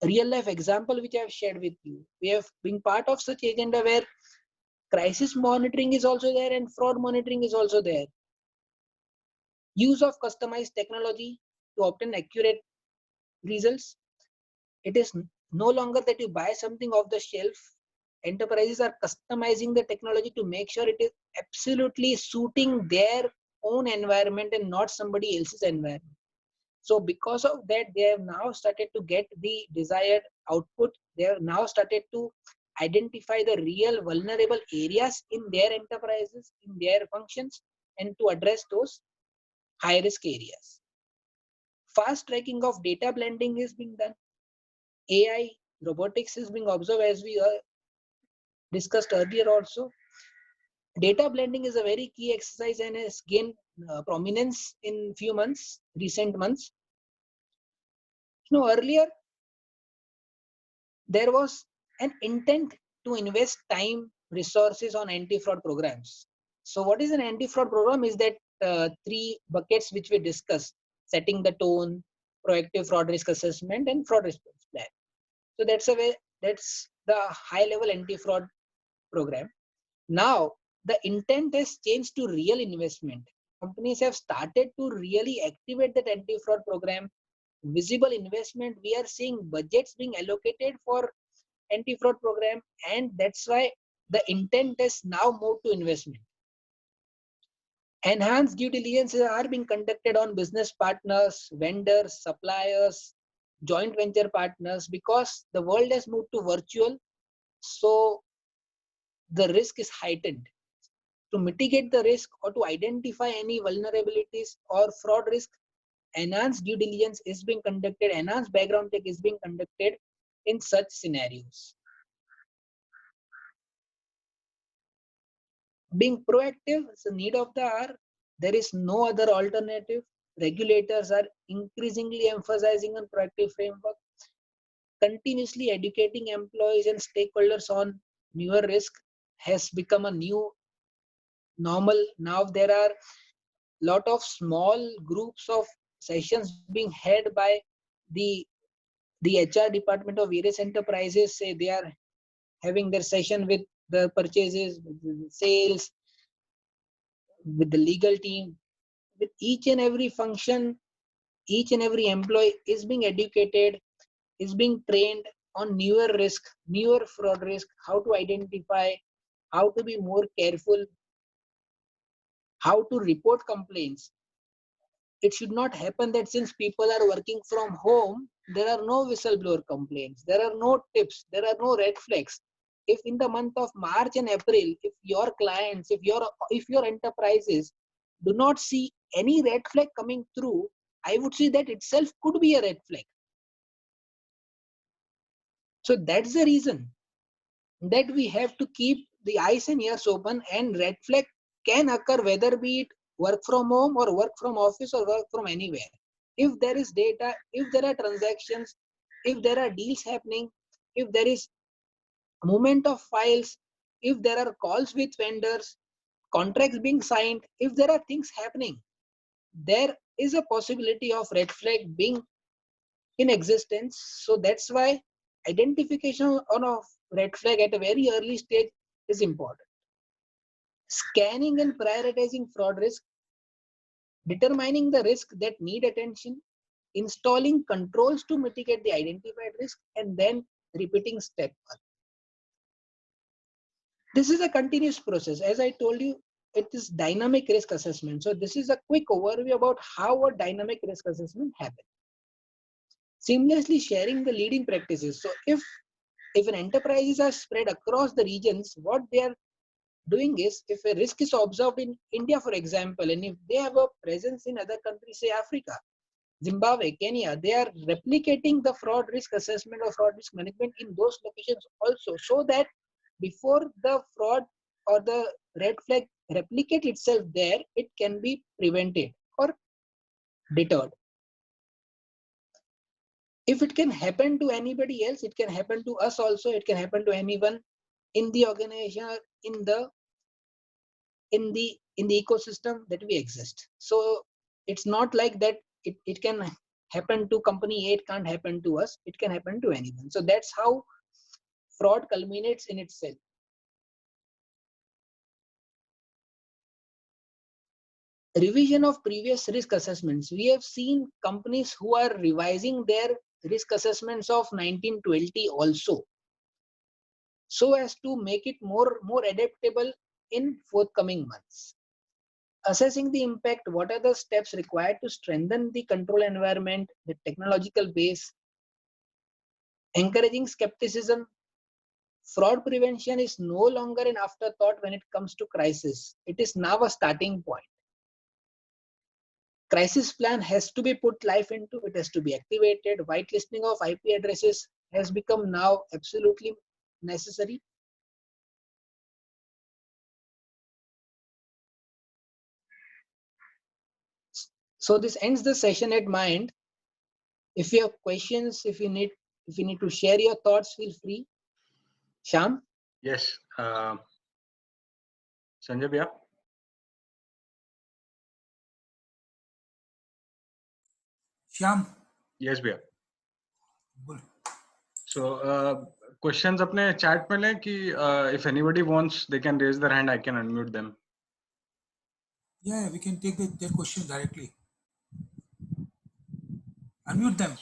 real life example which I have shared with you. We have been part of such agenda where crisis monitoring is also there and fraud monitoring is also there. Use of customized technology to obtain accurate results. It is no longer that you buy something off the shelf. Enterprises are customizing the technology to make sure it is absolutely suiting their own environment and not somebody else's environment. So because of that, they have now started to get the desired output. They have now started to identify the real vulnerable areas in their enterprises, in their functions, and to address those high risk areas. Fast tracking of data blending is being done. AI, robotics is being observed as we discussed earlier also. Data blending is a very key exercise and has gained prominence in recent months. Earlier there was an intent to invest time, resources on anti-fraud programs. So what is an anti-fraud program is that three buckets which we discussed: setting the tone, proactive fraud risk assessment, and fraud response plan. So that's the high level anti-fraud program. Now the intent has changed to real investment. Companies have started to really activate that anti-fraud program. Visible investment, we are seeing budgets being allocated for anti-fraud program, and that's why the intent has now moved to investment. Enhanced due diligence are being conducted on business partners, vendors, suppliers, joint venture partners, because the world has moved to virtual, so the risk is heightened. To mitigate the risk or to identify any vulnerabilities or fraud risk, enhanced due diligence is being conducted, enhanced background check is being conducted in such scenarios. Being proactive is a need of the hour. There is no other alternative. Regulators are increasingly emphasizing on proactive framework, continuously educating employees and stakeholders on newer risk has become a new normal. Now there are lot of small groups of sessions being held by the HR department of various enterprises. Say they are having their session with the purchases, with the sales, with the legal team, with each and every function. Each and every employee is being educated, is being trained on newer risk, newer fraud risk, how to identify, how to be more careful, how to report complaints. It should not happen that since people are working from home, there are no whistleblower complaints, there are no tips, there are no red flags. If in the month of March and April, if your clients, if your enterprises do not see any red flag coming through, I would say that itself could be a red flag. So that's the reason that we have to keep the eyes and ears open, and red flag can occur whether be it work from home or work from office or work from anywhere. If there is data, if there are transactions, if there are deals happening, if there is movement of files, if there are calls with vendors, contracts being signed, if there are things happening, there is a possibility of red flag being in existence. So that's why identification of red flag at a very early stage is important. Scanning and prioritizing fraud risk, determining the risk that need attention, installing controls to mitigate the identified risk, and then repeating step one. This is a continuous process. As I told you, it is dynamic risk assessment. So this is a quick overview about how a dynamic risk assessment happens. Seamlessly sharing the leading practices. So if an enterprises are spread across the regions, what they are doing is, if a risk is observed in India, for example, and if they have a presence in other countries, say Africa, Zimbabwe, Kenya, they are replicating the fraud risk assessment or fraud risk management in those locations also, so that before the fraud or the red flag replicate itself there, it can be prevented or deterred. If it can happen to anybody else, it can happen to us also. It can happen to anyone in the organization or in the ecosystem that we exist. So it's not like that it can happen to company A, it can't happen to us, it can happen to anyone. So that's how fraud culminates in itself. Revision of previous risk assessments. We have seen companies who are revising their risk assessments of 1920 also, so as to make it more adaptable in forthcoming months. Assessing the impact, what are the steps required to strengthen the control environment, the technological base, encouraging skepticism. Fraud prevention is no longer an afterthought when it comes to crisis. It is now a starting point. Crisis plan has to be put life into, it has to be activated. Whitelisting of IP addresses has become now absolutely necessary. So this ends the session at my end. If you have questions, if you need to share your thoughts, feel free. Shyam? Yes. Sanjay Bhaiya? Shyam? Yes, Bhaiya. Good. So, questions अपने chat में लें कि if anybody wants, they can raise their hand. I can unmute them. Yeah, we can take their questions directly. Unmute them.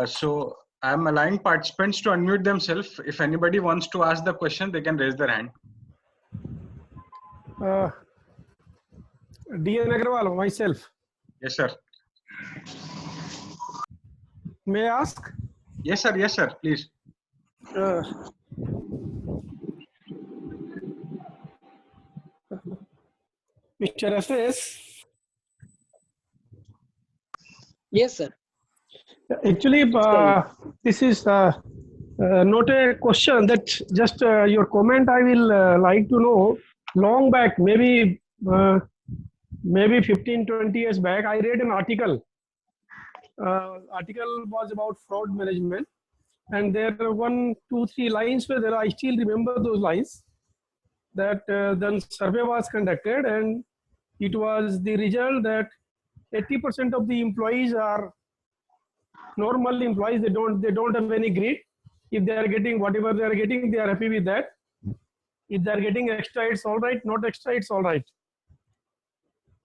So I'm allowing participants to unmute themselves. If anybody wants to ask the question, they can raise their hand. D.N. Agarwal, myself. Yes, sir. May I ask? Yes, sir. Yes, sir. Please. Mr. S.S. Yes, sir. Actually, this is not a question. That just your comment. I will like to know. Long back, maybe 15-20 years back, I read an article. Article was about fraud management, and there were 1, 2, 3 lines where I still remember those lines. That then survey was conducted, and it was the result that 80% of the employees are normal employees. They don't have any greed. If they are getting whatever they are getting, they are happy with that. If they are getting extra, it's all right. Not extra, it's all right.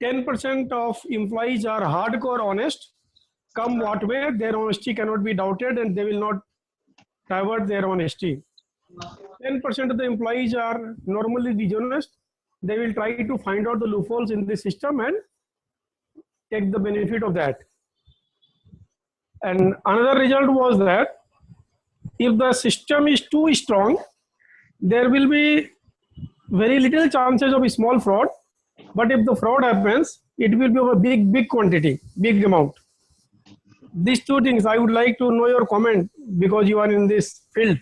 10% of employees are hardcore honest. Come what way, their honesty cannot be doubted, and they will not divert their honesty. 10% of the employees are normally dishonest. They will try to find out the loopholes in the system and take the benefit of that. And another result was that if the system is too strong, there will be very little chances of a small fraud. But if the fraud happens, it will be of a big quantity, big amount. These two things, I would like to know your comment because you are in this field.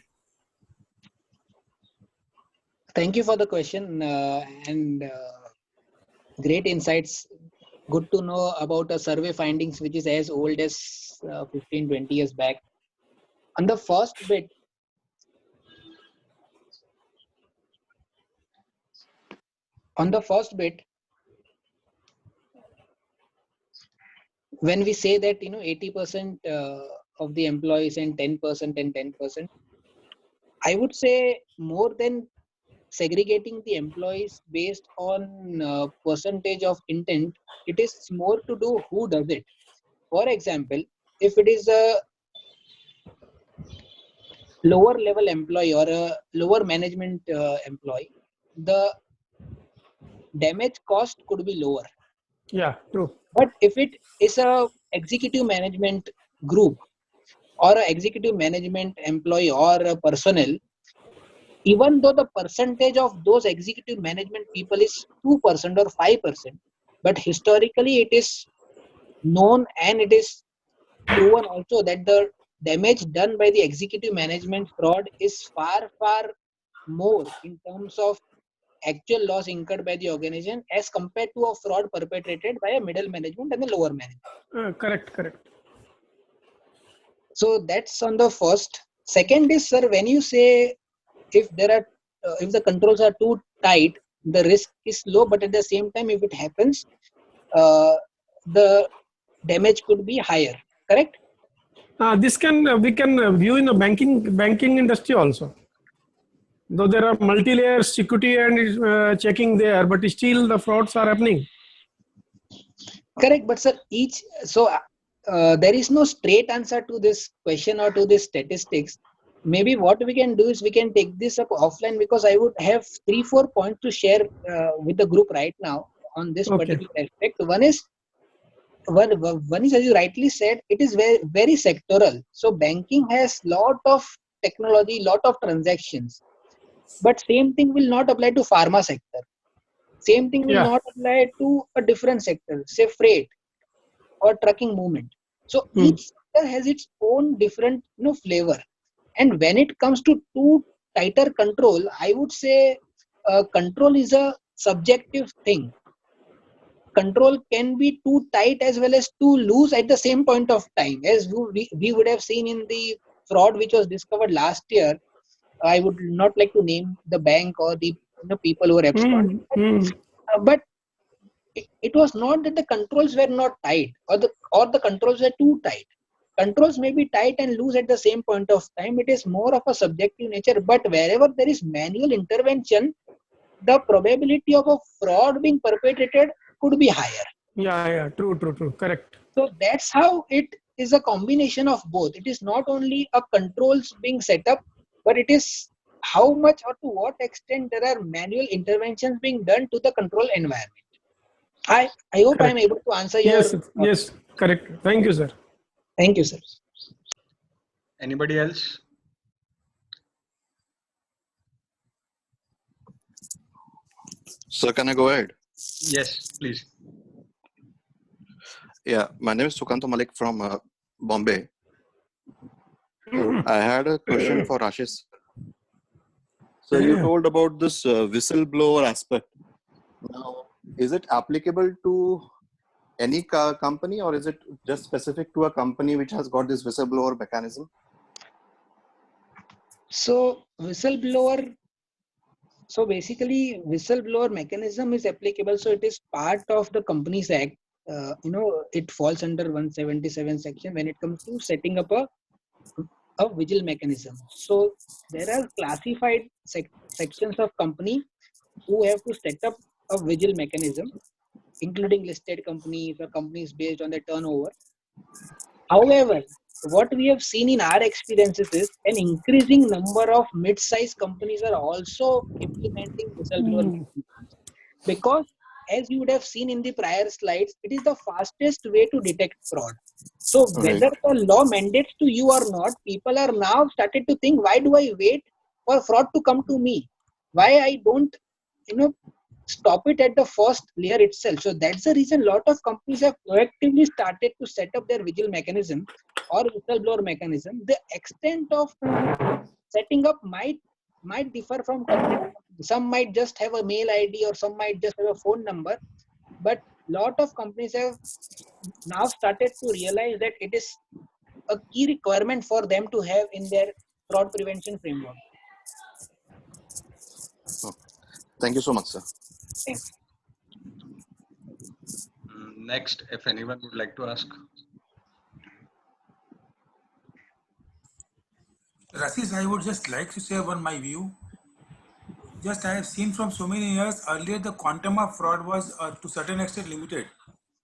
Thank you for the question and great insights. Good to know about a survey findings which is as old as 15-20 years back. On the first bit, when we say that 80% of the employees and 10%, I would say more than segregating the employees based on percentage of intent, it is more to do who does it. For example, if it is a lower level employee or a lower management employee, the damage cost could be lower. Yeah, true. But if it is a executive management group or a executive management employee or a personnel, even though the percentage of those executive management people is 2% or 5%, but historically it is known and it is proven also that the damage done by the executive management fraud is far more in terms of actual loss incurred by the organization as compared to a fraud perpetrated by a middle management and the lower management. Correct. So that's on the first. Second is, sir, when you say if there are if the controls are too tight, the risk is low, but at the same time, if it happens, the damage could be higher. Correct? This can we can view in the banking industry also. Though there are multi-layer security and checking there, but still the frauds are happening. Correct, but sir, there is no straight answer to this question or to this statistics. Maybe what we can do is we can take this up offline, because I would have 3-4 points to share with the group right now on this particular aspect. One is, as you rightly said, it is very, very sectoral. So banking has lot of technology, lot of transactions, but same thing will not apply to pharma sector. Same thing will not apply to a different sector, say freight or trucking movement. So each sector has its own different flavor. And when it comes to too tighter control, I would say control is a subjective thing. Control can be too tight as well as too loose at the same point of time. As we would have seen in the fraud which was discovered last year. I would not like to name the bank or the people who were absconding. But it was not that the controls were not tight or the controls were too tight. Controls may be tight and loose at the same point of time. It is more of a subjective nature. But wherever there is manual intervention, the probability of a fraud being perpetrated could be higher. Yeah, true, correct. So that's how it is a combination of both. It is not only a controls being set up, but it is how much or to what extent there are manual interventions being done to the control environment. I hope Correct. I am able to answer your... Yes, correct. Thank you, sir. Thank you, sir. Anybody else? Sir, can I go ahead? Yes, please. Yeah, my name is Sukanta Malik from Bombay. I had a question for Ashish. So you told about this whistleblower aspect. Now, is it applicable to any company, or is it just specific to a company which has got this whistleblower mechanism? So basically whistleblower mechanism is applicable. So it is part of the Companies Act. It falls under 177 section when it comes to setting up a vigil mechanism. So there are classified sections of company who have to set up a vigil mechanism, including listed companies or companies based on their turnover. However, what we have seen in our experiences is an increasing number of mid-sized companies are also implementing whistleblower mechanisms, because as you would have seen in the prior slides, it is the fastest way to detect fraud. So whether the law mandates to you or not, people are now started to think, why do I wait for fraud to come to me? Why I don't, stop it at the first layer itself? So that's the reason a lot of companies have proactively started to set up their vigil mechanism or whistleblower mechanism. The extent of setting up might differ from company. Some might just have a mail ID or some might just have a phone number. But lot of companies have now started to realize that it is a key requirement for them to have in their fraud prevention framework. Thank you so much, sir. Thanks. Next, if anyone would like to ask. Rasis, I would just like to say on my view. Just I have seen from so many years, earlier the quantum of fraud was to certain extent limited.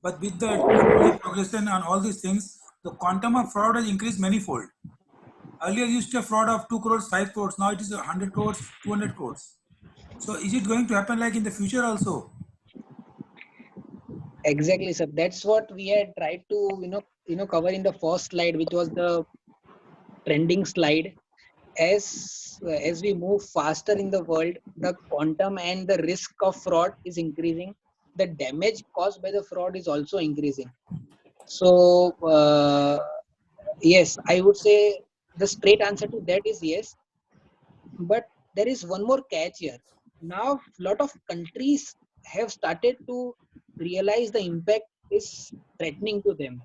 But with the technology progression and all these things, the quantum of fraud has increased manifold. Earlier used to have fraud of 2 crores, 5 crores. Now it is 100 crores, 200 crores. So is it going to happen like in the future also? Exactly, sir. That's what we had tried to cover in the first slide, which was the trending slide. As we move faster in the world, the quantum and the risk of fraud is increasing. The damage caused by the fraud is also increasing. So yes, I would say the straight answer to that is yes. But there is one more catch here. now lot of countries have started to realize the impact is threatening to them.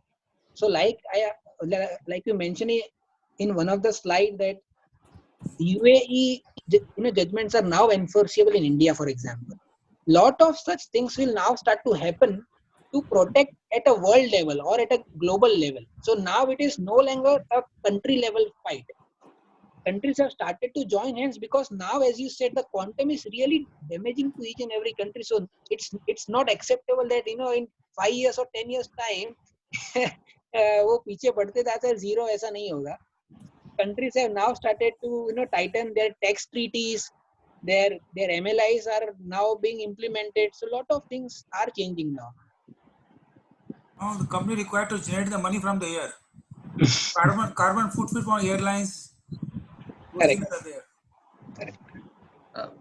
So like you mentioned in one of the slide that UAE judgments are now enforceable in India, for example. Lot of such things will now start to happen to protect at a world level or at a global level. So now it is no longer a country level fight. Countries have started to join hands because now, as you said, the quantum is really damaging to each and every country. So it's not acceptable that in 5 years or 10 years time वो पीछे बढ़ते जाते हैं, zero ऐसा नहीं होगा. Countries have now started to tighten their tax treaties. Their MLIs are now being implemented. So a lot of things are changing now. Now the company required to generate the money from the air. Carbon footprint from airlines. Those Correct. things are there. Correct.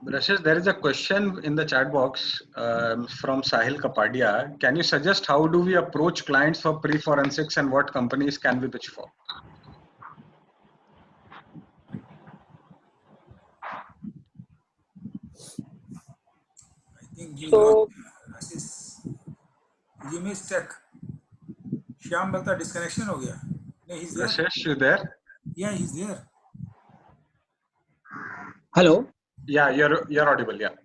Rashesh, there is a question in the chat box from Sahil Kapadia. Can you suggest how do we approach clients for pre-forensics and what companies can we pitch for? I think you So- you may stuck. Shyam लगता disconnection हो गया. No, he's there. Rashesh, you there? Yeah, he's there. Hello. Yeah, you're audible. Yeah.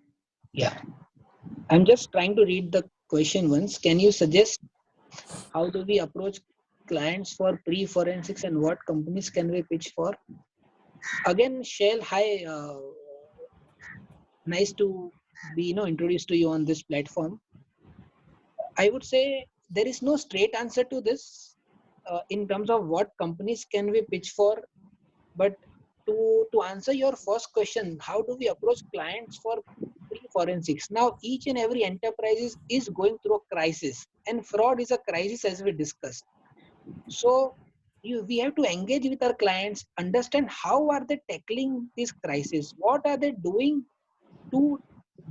Yeah. I'm just trying to read the question once. Can you suggest how do we approach clients for pre-forensics and what companies can we pitch for? Again, Shail, hi. Nice to be introduced to you on this platform. I would say there is no straight answer to this in terms of what companies can we pitch for. But to answer your first question, how do we approach clients for pre-forensics? Now, each and every enterprise is going through a crisis, and fraud is a crisis, as we discussed. So we have to engage with our clients, understand how are they tackling this crisis, what are they doing to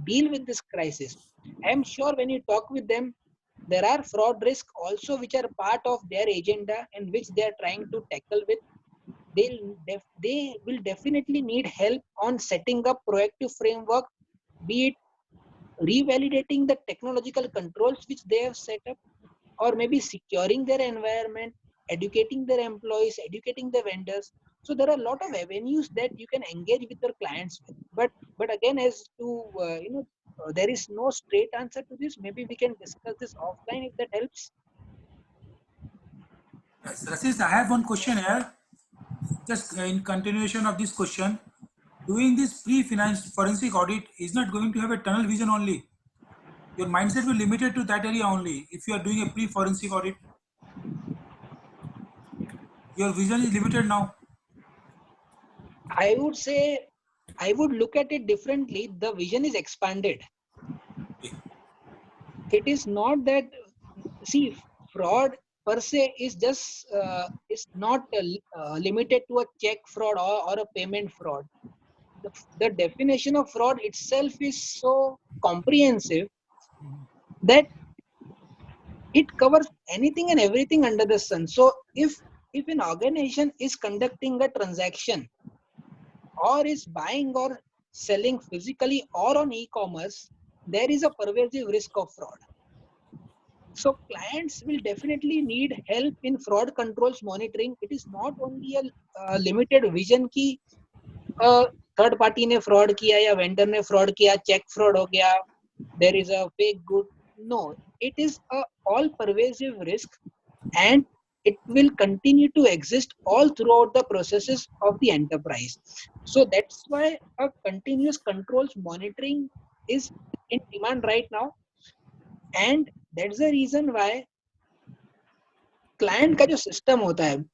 deal with this crisis. I am sure when you talk with them, there are fraud risks also which are part of their agenda and which they are trying to tackle with. They will definitely need help on setting up proactive framework, be it revalidating the technological controls which they have set up, or maybe securing their environment, educating their employees, educating the vendors. So there are a lot of avenues that you can engage with your clients with. But again, as to there is no straight answer to this. Maybe we can discuss this offline if that helps. Yes, Rashesh, I have one question here. Just in continuation of this question, doing this pre-finance forensic audit is not going to have a tunnel vision only. Your mindset will be limited to that area only. If you are doing a pre-forensic audit, your vision is limited now. I would say I would look at it differently. The vision is expanded. It is not that, see, fraud per se is just is not limited to a check fraud or a payment fraud. The definition of fraud itself is so comprehensive that it covers anything and everything under the sun. So if an organization is conducting a transaction or is buying or selling physically or on e-commerce, there is a pervasive risk of fraud. So clients will definitely need help in fraud controls monitoring. It is not only a limited vision की third party ने fraud किया या vendor ने fraud किया, check fraud हो गया, there is a fake good. No, it is a all pervasive risk, and it will continue to exist all throughout the processes of the enterprise. So that's why a continuous controls monitoring is in demand right now, and that's the reason why client का जो system होता है,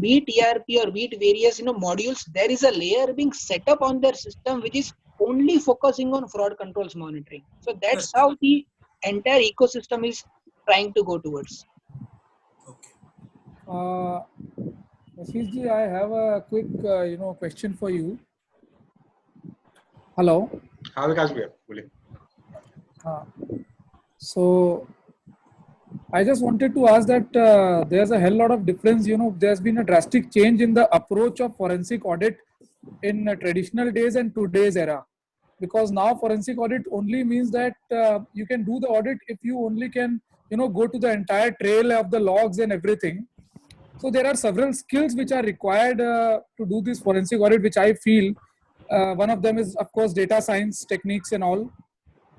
be it ERP or be it various modules, there is a layer being set up on their system which is only focusing on fraud controls monitoring. So that's how the entire ecosystem is trying to go towards. Ashish ji, I have a quick question for you. Hello. हाँ विकास भैया बोलिए. So I just wanted to ask that there's a hell lot of difference. There's been a drastic change in the approach of forensic audit in traditional days and today's era. because now forensic audit only means that you can do the audit if you only can, go to the entire trail of the logs and everything. So there are several skills which are required to do this forensic audit, which I feel one of them is, of course, data science techniques and all.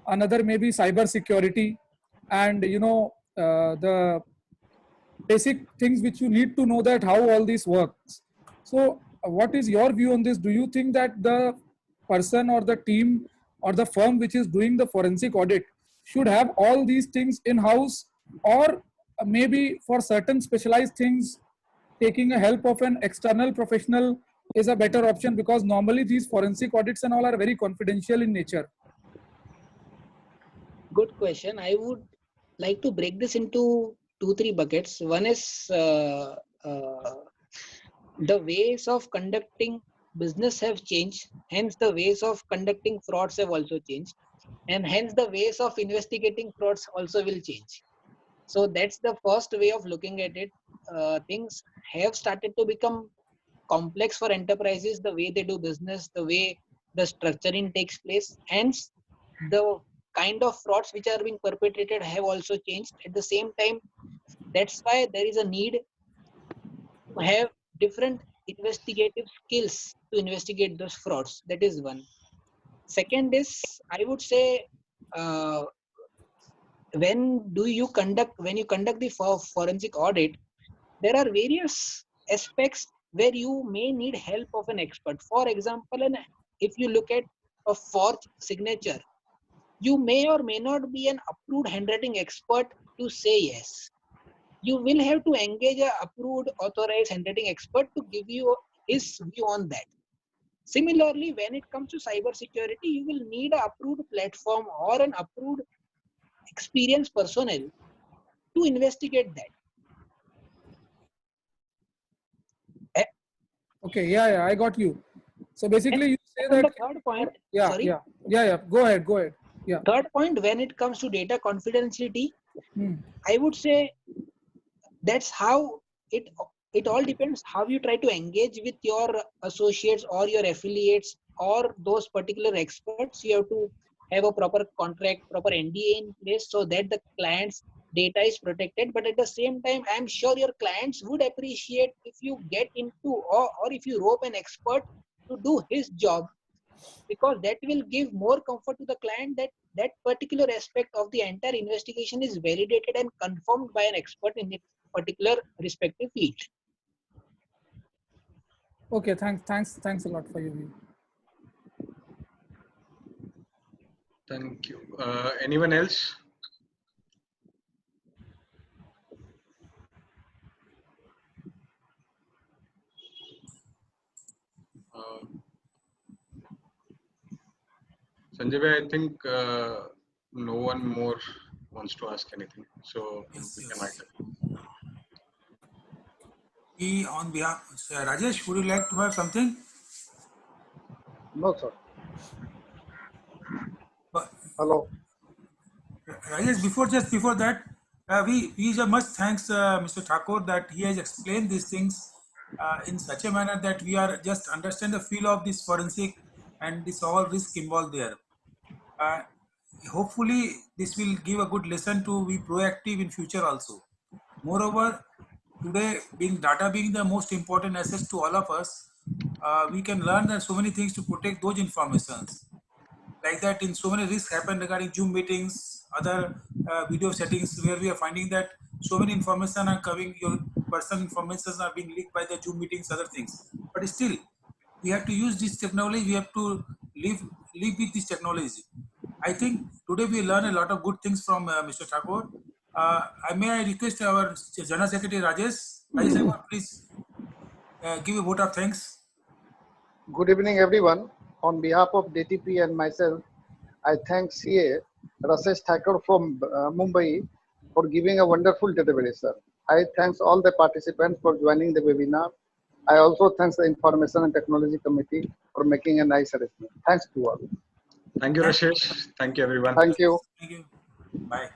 Another may be cyber security, and the basic things which you need to know that how all this works. So what is your view on this? Do you think that the person or the team or the firm which is doing the forensic audit should have all these things in house, or maybe for certain specialized things taking a help of an external professional is a better option, because normally these forensic audits and all are very confidential in nature? Good question. I would like to break this into 2-3 buckets. One is the ways of conducting business have changed, hence the ways of conducting frauds have also changed, and hence the ways of investigating frauds also will change. So that's the first way of looking at it. Things have started to become complex for enterprises, the way they do business, the way the structuring takes place, hence the kind of frauds which are being perpetrated have also changed. At the same time, that's why there is a need to have different investigative skills to investigate those frauds. That is one. Second is, I would say, when you conduct the forensic audit, there are various aspects where you may need help of an expert. For example, if you look at a forged signature, you may or may not be an approved handwriting expert to say yes. You will have to engage an approved, authorized handwriting expert to give you his view on that. Similarly, when it comes to cyber security, you will need an approved platform or an approved experienced personnel to investigate that. Okay, yeah, I got you. So basically, you say And that. the third point, Yeah, sorry. Yeah. Go ahead. Yeah. Third point, when it comes to data confidentiality, I would say that's how it all depends how you try to engage with your associates or your affiliates or those particular experts. You have to have a proper contract, proper NDA in place so that the client's data is protected. But at the same time, I'm sure your clients would appreciate if you get into or if you rope an expert to do his job, because that will give more comfort to the client that that particular aspect of the entire investigation is validated and confirmed by an expert in its particular respective field. Okay, thanks a lot for your view. Thank you. Anyone else? Sanjay bhai, I think no one more wants to ask anything, so we can wind up. On behalf, Rajesh, would you like to have something? No, sir. Hello. Rajesh, before that, we must thanks Mr. Thakur that he has explained these things in such a manner that we are just understand the feel of this forensic and this all risk involved there. Hopefully, this will give a good lesson to be proactive in future also. Moreover, today data being the most important asset to all of us, we can learn that so many things to protect those informations. Like that, in so many risks happen regarding Zoom meetings, other video settings, where we are finding that so many information are coming, your personal information are being leaked by the Zoom meetings, other things. But still, we have to use this technology. We have to live with this technology. I think today we learn a lot of good things from Mr. Thakur. May I request our General Secretary Rajesh? Rajesh, please give a vote of thanks. Good evening, everyone. On behalf of DTP and myself, I thank CA Rajesh Thakur from Mumbai for giving a wonderful delivery, sir. I thanks all the participants for joining the webinar. I also thanks the Information and Technology Committee for making a nice arrangement. Thanks to all. Thank you, Rashesh. Thank you, everyone. Thank you. Thank you. Bye.